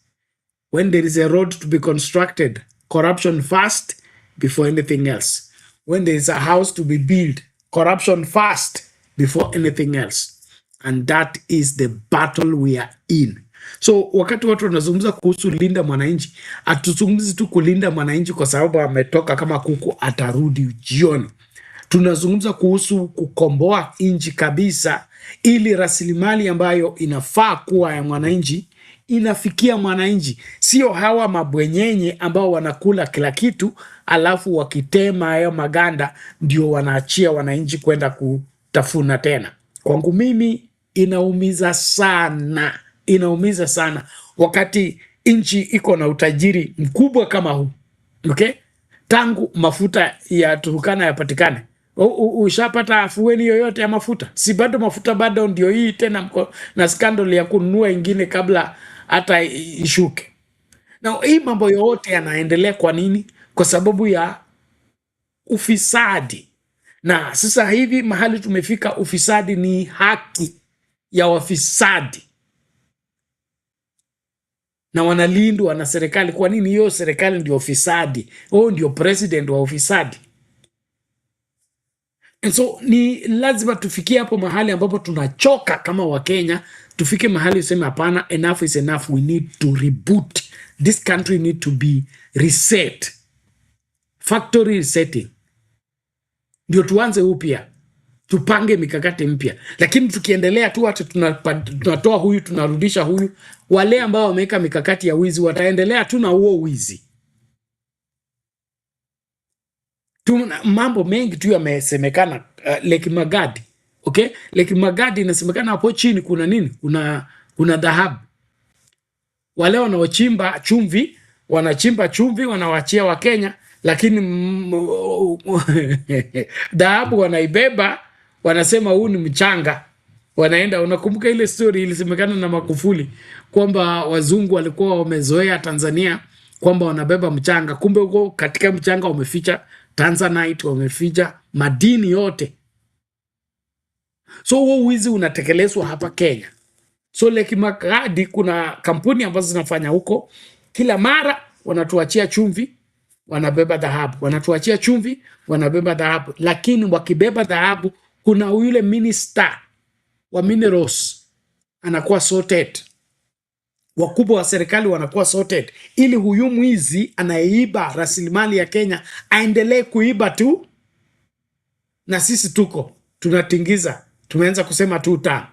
When there is a road to be constructed, corruption first before anything else. When there is a house to be built, corruption first before anything else. And that is the battle we are in. So wakati watu wanazungumza kuhusu linda mwananchi, hatuzungumzi tu kulinda mwananchi kwa sababu ametoka kama kuku atarudi jioni. Tunazungumza kuhusu kukomboa nchi kabisa, ili rasilimali ambayo inafaa kuwa ya mwananchi inafikia mwananchi. Sio hawa mabwenyenye ambao wanakula kila kitu alafu wakitema hayo maganda ndio wanaachia wananchi kwenda kutafuna tena. Kwangu mimi inaumiza sana. Inaumiza sana wakati nchi iko na utajiri mkubwa kama huu. Okay? Tangu mafuta ya Turkana yapatikane, ushapata afueni yoyote ya mafuta? Si bado mafuta bado ndio hii tena na scandal ya kununua ingine kabla hata ishuke. Na hii mambo yote yanaendelea kwa nini? Kwa sababu ya ufisadi. Na sasa hivi mahali tumefika, ufisadi ni haki ya wafisadi. Na wanalindwa na serikali. Kwa nini hiyo serikali ndio ufisadi? Ndio president wa ufisadi. And so ni lazima tufikie hapo mahali ambapo tunachoka kama Wakenya, tufike mahali useme hapana, enough is enough, we need to reboot. This country need to be reset. Factory resetting. Ndio tuanze upya. Tupange mikakati mpya. Lakini tukiendelea tu hata tunatoa huyu tunarudisha huyu, wale ambao wameweka mikakati ya wizi wataendelea tu na huo wizi. Mambo mengi tu yamesemekana. Lake Magadi. Okay? Lake Magadi inasemekana hapo chini kuna nini? Kuna dhahabu. Wale wanaochimba chumvi, wanachimba chumvi wanawachia Wakenya, lakini dhahabu wanaibeba, wanasema huu ni mchanga. Wanaenda, unakumbuka ile story ilisemekana na Magufuli kwamba wazungu walikuwa wamezoea Tanzania kwamba wanabeba mchanga, kumbe huko katika mchanga wameficha Tanzanite, wameficha madini yote. So huo wizi unatekelezwa hapa Kenya. So Lake Magadi kuna kampuni ambazo zinafanya huko, kila mara wanatuachia chumvi, wanabeba dhahabu, wanatuachia chumvi, wanabeba dhahabu. Lakini wakibeba dhahabu, kuna yule minister wa minerals anakuwa sorted. Wakubwa wa serikali wanakuwa sorted, ili huyu mwizi anaiba rasilimali ya Kenya aendelee kuiba tu, na sisi tunatingiza, tumeanza kusema tuta.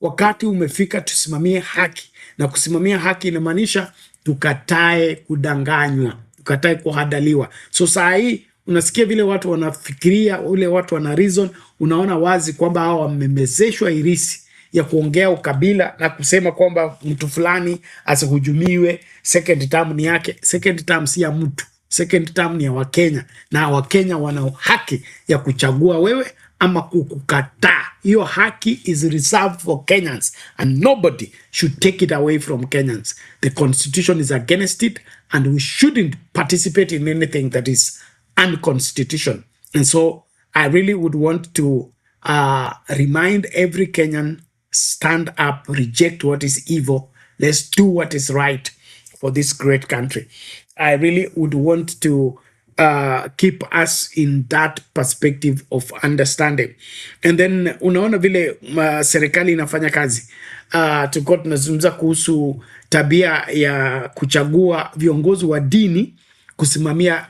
Wakati umefika tusimamie haki, na kusimamia haki inamaanisha tukatae kudanganywa, tukatae kuhadaliwa. So saa hii unasikia vile watu wanafikiria, ule watu wana reason, unaona wazi kwamba hao wamemezeshwa irisi ya kuongea ukabila na kusema kwamba mtu fulani asihujumiwe, second term ni yake. Second term si ya mtu, second term ni ya Wakenya, na Wakenya wana haki ya kuchagua wewe ama kukukataa. Hiyo haki is reserved for Kenyans and nobody should take it away from Kenyans. The constitution is against it and we shouldn't participate in anything that is unconstitutional. And so I really would want to remind every Kenyan, stand up, reject what is evil. Let's do what is right for this great country. I really would want to keep us in that perspective of understanding. And then unaona vile serikali inafanya kazi. Tulikuwa tunazungumza kuhusu tabia ya kuchagua viongozi wa dini kusimamia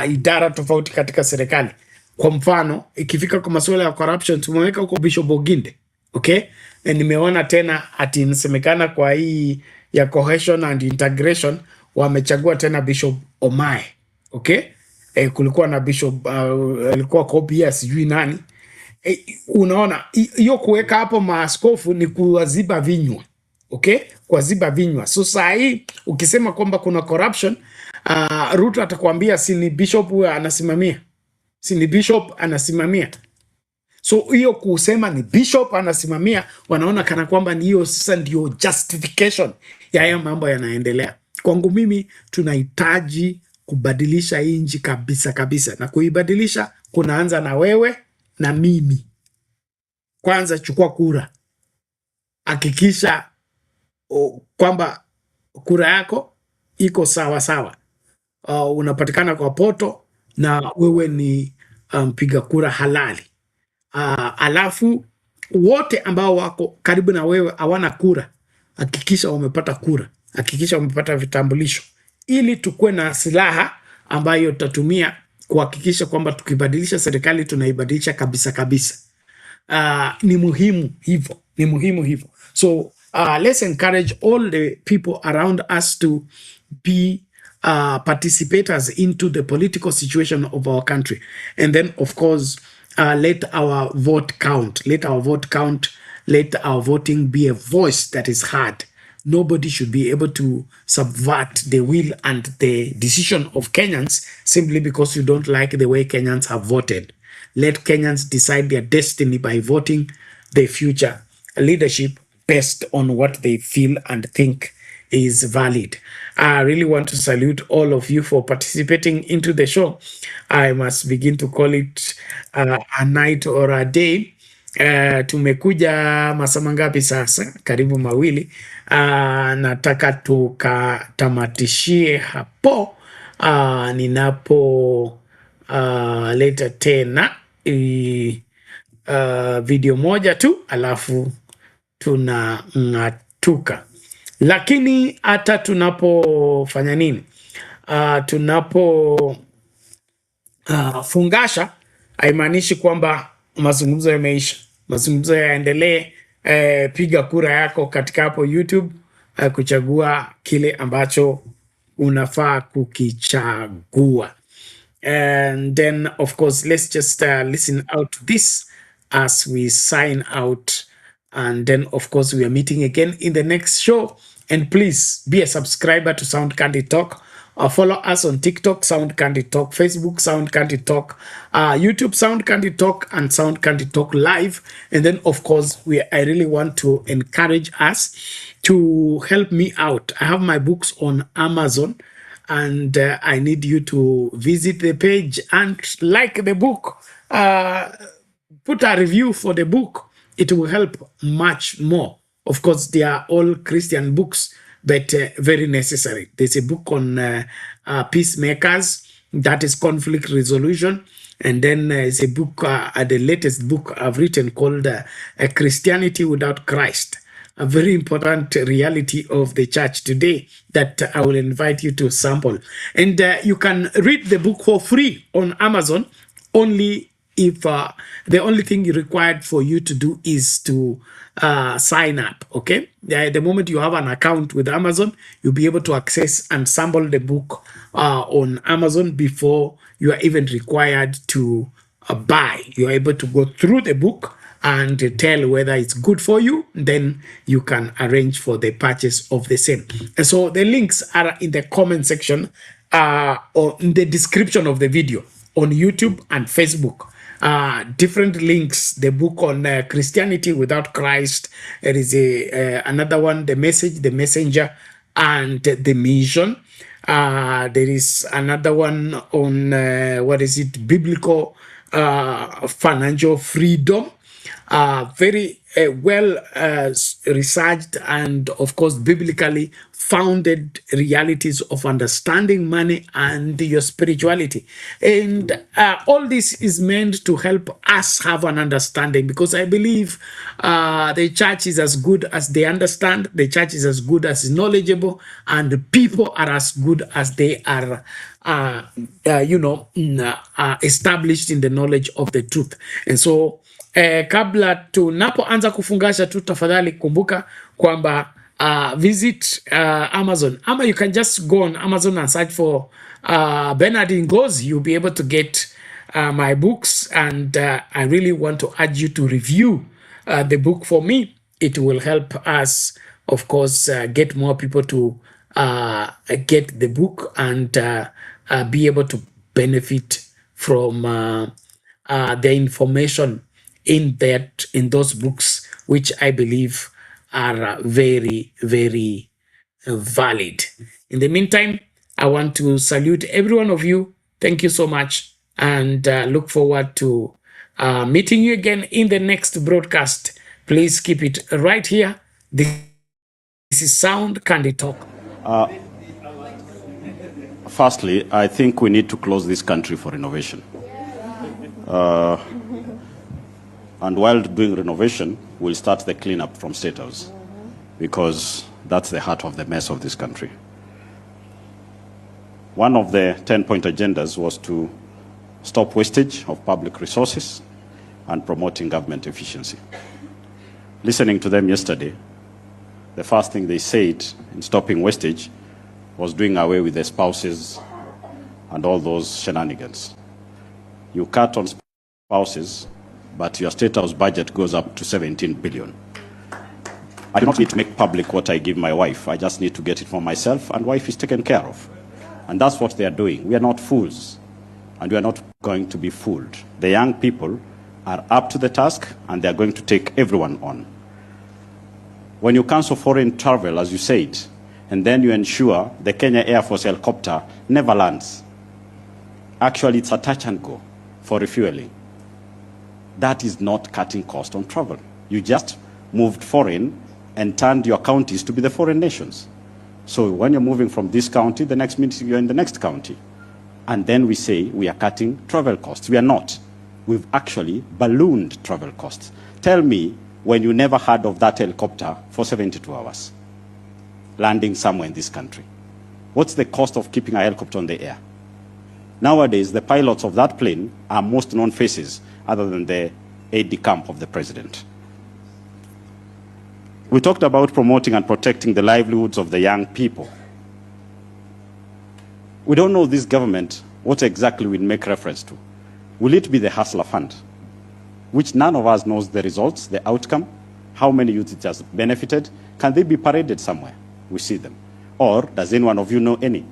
idara tofauti katika serikali. Kwa mfano, ikifika kwa masuala ya corruption, tumeweka huko Bishop Oginde. Okay? Nimeona tena ati inasemekana kwa hii ya cohesion and integration wamechagua tena Bishop Omae. Okay? Kulikuwa na Bishop alikuwa kopia sijui nani. Unaona hiyo kuweka hapo maaskofu ni kuwaziba vinywa. Okay? Kuwaziba vinywa. So saa hii ukisema kwamba kuna corruption, Ruto atakwambia si ni bishop huyo anasimamia. Si ni bishop anasimamia. So hiyo kusema ni bishop anasimamia, wanaona kana kwamba ni hiyo sasa ndio justification ya haya mambo yanaendelea. Kwangu mimi tunahitaji kubadilisha hii nchi kabisa kabisa, na kuibadilisha kunaanza na wewe na mimi. Kwanza chukua kura, hakikisha kwamba kura yako iko sawa sawa, unapatikana kwa poto na wewe ni mpiga kura halali. Alafu wote ambao wako karibu na wewe hawana kura, hakikisha wamepata kura, hakikisha wamepata vitambulisho, ili tukue na silaha ambayo tutatumia kuhakikisha kwamba tukibadilisha serikali tunaibadilisha kabisa kabisa. Ni muhimu hivyo, ni muhimu hivyo. So let's encourage all the people around us to be participators into the political situation of our country, and then of course let our vote count. Let our vote count. Let our voting be a voice that is heard. Nobody should be able to subvert the will and the decision of Kenyans simply because you don't like the way Kenyans have voted. Let Kenyans decide their destiny by voting the future leadership based on what they feel and think is valid. I really want to salute all of you for participating into the show. I must begin to call it a night or a day. Tumekuja masaa mangapi sasa? Karibu mawili. Nataka tukatamatishie hapo ninapo leta tena video moja tu alafu tunang'atuka. Lakini hata tunapofanya nini, tunapo fungasha, haimaanishi kwamba mazungumzo yameisha. Mazungumzo yaendelee. Piga kura yako katika hapo YouTube, kuchagua kile ambacho unafaa kukichagua. And then of course let's just listen out to this as we sign out. And then, of course, we are meeting again in the next show. And please be a subscriber to Sound Candy Talk. Follow us on TikTok, Sound Candy Talk, Facebook, Sound Candy Talk, YouTube, Sound Candy Talk, and Sound Candy Talk Live. And then, of course, I really want to encourage us to help me out. I have my books on Amazon, and I need you to visit the page and like the book. Put a review for the book. It will help much more. Of course, they are all Christian books, but very necessary. There's a book on peacemakers, that is conflict resolution. And then there's a book, the latest book I've written called Christianity Without Christ, a very important reality of the church today that I will invite you to sample. And you can read the book for free on Amazon, only if the only thing required for you to do is to sign up. Okay, the moment you have an account with Amazon, you'll be able to access and sample the book on Amazon before you are even required to buy. You're able to go through the book and tell whether it's good for you. Then you can arrange for the purchase of the same. And so the links are in the comment section or in the description of the video on YouTube and Facebook. Different links. The book on Christianity Without Christ. There is another one, The Message, The Messenger, and The Mission. There is another one on Biblical financial freedom. very well researched and, of course, biblically founded realities of understanding money and your spirituality. And all this is meant to help us have an understanding, because I believe the church is as good as they understand, the church is as good as knowledgeable, and the people are as good as they are established in the knowledge of the truth. And so kabla tunapoanza kufungasha tu, tafadhali kumbuka kwamba visit Amazon, ama you can just go on Amazon and search for Bernardine Goes. You'll be able to get my books, and I really want to urge you to review the book for me. It will help us, of course, get more people to get the book and be able to benefit from the information in those books, which I believe are very, very valid. In the meantime, I want to salute every one of you. Thank you so much, and look forward to meeting you again in the next broadcast. Please keep it right here. This is Sound Candy Talk. Firstly, I think we need to close this country for renovation. And while doing renovation, we'll start the cleanup from State House, because that's the heart of the mess of this country. One of the 10-point agendas was to stop wastage of public resources and promoting government efficiency. Listening to them yesterday, the first thing they said in stopping wastage was doing away with the spouses and all those shenanigans. You cut on spouses, but your State House budget goes up to 17 billion. I do not need to make public what I give my wife. I just need to get it for myself, and wife is taken care of. And that's what they are doing. We are not fools, and we are not going to be fooled. The young people are up to the task, and they are going to take everyone on. When you cancel foreign travel, as you said, and then you ensure the Kenya Air Force helicopter never lands, actually it's a touch and go for refueling. That is not cutting cost on travel. You just moved foreign and turned your counties to be the foreign nations. So when you're moving from this county, the next minute you're in the next county. And then we say we are cutting travel costs. We are not. We've actually ballooned travel costs. Tell me when you never heard of that helicopter for 72 hours landing somewhere in this country. What's the cost of keeping a helicopter on the air? Nowadays, the pilots of that plane are most known faces other than the aide-de-camp of the president. We talked about promoting and protecting the livelihoods of the young people. We don't know this government what exactly we'll make reference to. Will it be the Hustler Fund, which none of us knows the results, the outcome, how many youth it has benefited? Can they be paraded somewhere? We see them. Or does any one of you know any?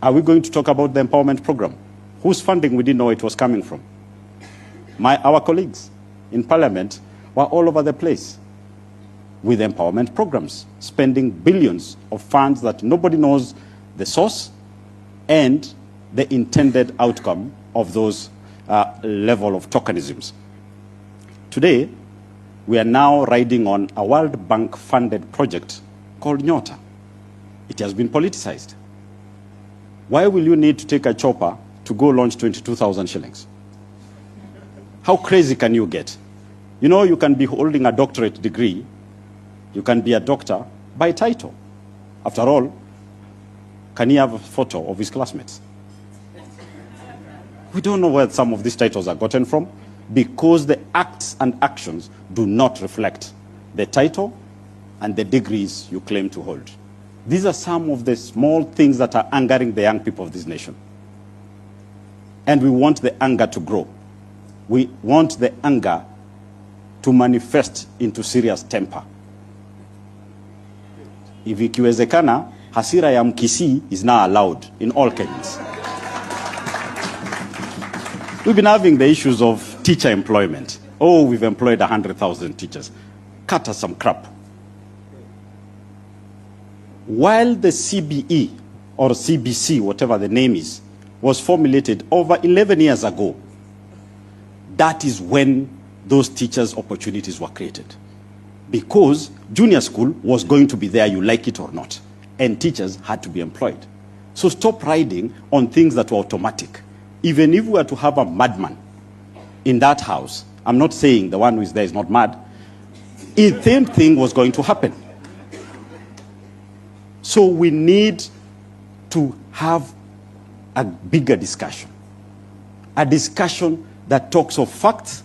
Are we going to talk about the empowerment program? Whose funding we didn't know it was coming from? Our colleagues in parliament were all over the place with empowerment programs, spending billions of funds that nobody knows the source and the intended outcome of those level of tokenisms. Today, we are now riding on a World Bank funded project called Nyota. It has been politicized. Why will you need to take a chopper to go launch 22,000 shillings? How crazy can you get? You know, you can be holding a doctorate degree, you can be a doctor by title. After all, can he have a photo of his classmates? We don't know where some of these titles are gotten from, because the acts and actions do not reflect the title and the degrees you claim to hold. These are some of the small things that are angering the young people of this nation. And we want the anger to grow. We want the anger to manifest into serious temper. If ikiwezekana, hasira ya Kisii is now allowed in all Kenyans. We've been having the issues of teacher employment. Oh, we've employed 100,000 teachers. Cut us some crap. While the CBE, or CBC, whatever the name is, was formulated over 11 years ago, that is when those teachers' opportunities were created. Because junior school was going to be there, you like it or not, and teachers had to be employed. So stop riding on things that were automatic. Even if we were to have a madman in that house, I'm not saying the one who is there is not mad, the same thing was going to happen. So we need to have a bigger discussion, a discussion that talks of facts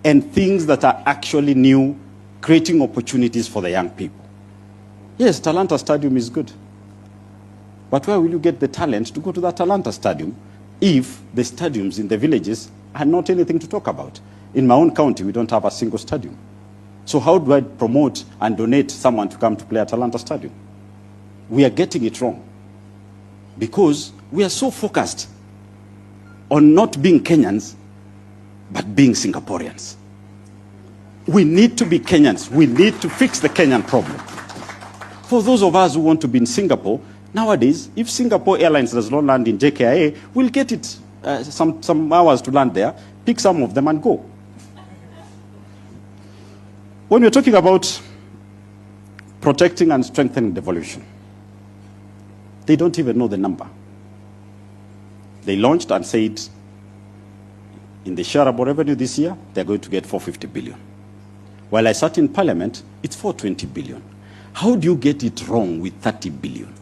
and things that are actually new, creating opportunities for the young people. Yes, Talanta Stadium is good. But where will you get the talent to go to that Talanta Stadium if the stadiums in the villages are not anything to talk about? In my own county, we don't have a single stadium. So how do I promote and donate someone to come to play at Talanta Stadium? We are getting it wrong because we are so focused on not being Kenyans, but being Singaporeans. We need to be Kenyans. We need to fix the Kenyan problem. For those of us who want to be in Singapore, nowadays, if Singapore Airlines does not land in JKIA, we'll get it some hours to land there, pick some of them and go. When we're talking about protecting and strengthening devolution, they don't even know the number. They launched and said in the shareable revenue this year, they're going to get 450 billion. While I sat in parliament, it's 420 billion. How do you get it wrong with 30 billion?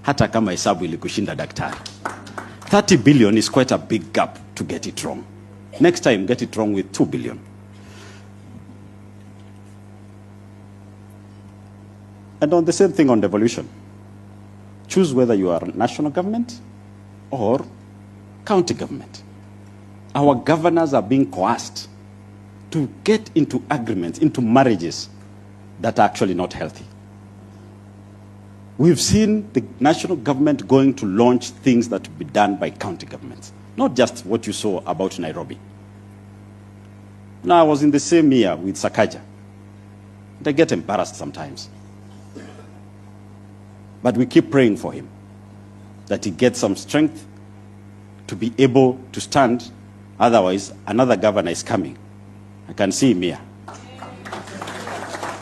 Hata kama hesabu ilikushinda daktari. 30 billion is quite a big gap to get it wrong. Next time, get it wrong with 2 billion. And on the same thing on devolution, choose whether you are national government or county government. Our governors are being coerced to get into agreements, into marriages that are actually not healthy. We've seen the national government going to launch things that will be done by county governments, not just what you saw about Nairobi. Now, I was in the same year with Sakaja. They get embarrassed sometimes. But we keep praying for him, that he gets some strength to be able to stand. Otherwise, another governor is coming. I can see him here.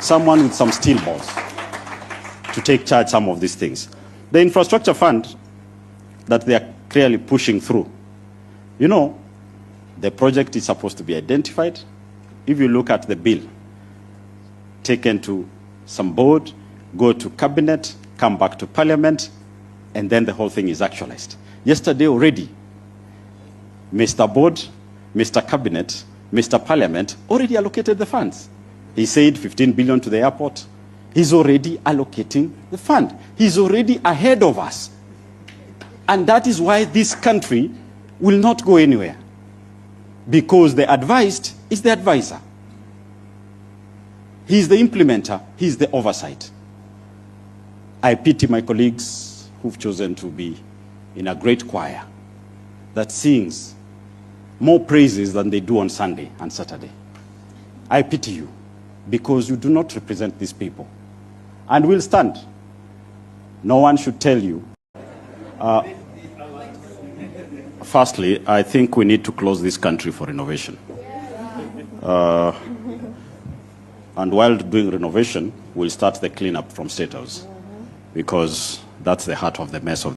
Someone with some steel balls to take charge some of these things. The infrastructure fund that they are clearly pushing through, you know, the project is supposed to be identified. If you look at the bill, taken to some board, go to cabinet, come back to parliament, and then the whole thing is actualized. Yesterday already, Mr. Board, Mr. Cabinet, Mr. Parliament already allocated the funds. He said 15 billion to the airport. He's already allocating the fund. He's already ahead of us. And that is why this country will not go anywhere. Because the advised is the advisor. He's the implementer. He's the oversight. I pity my colleagues who've chosen to be in a great choir that sings more praises than they do on Sunday and Saturday. I pity you because you do not represent these people. And we'll stand. No one should tell you. Firstly, I think we need to close this country for renovation. And while doing renovation, we'll start the cleanup from State House, because that's the heart of the mess of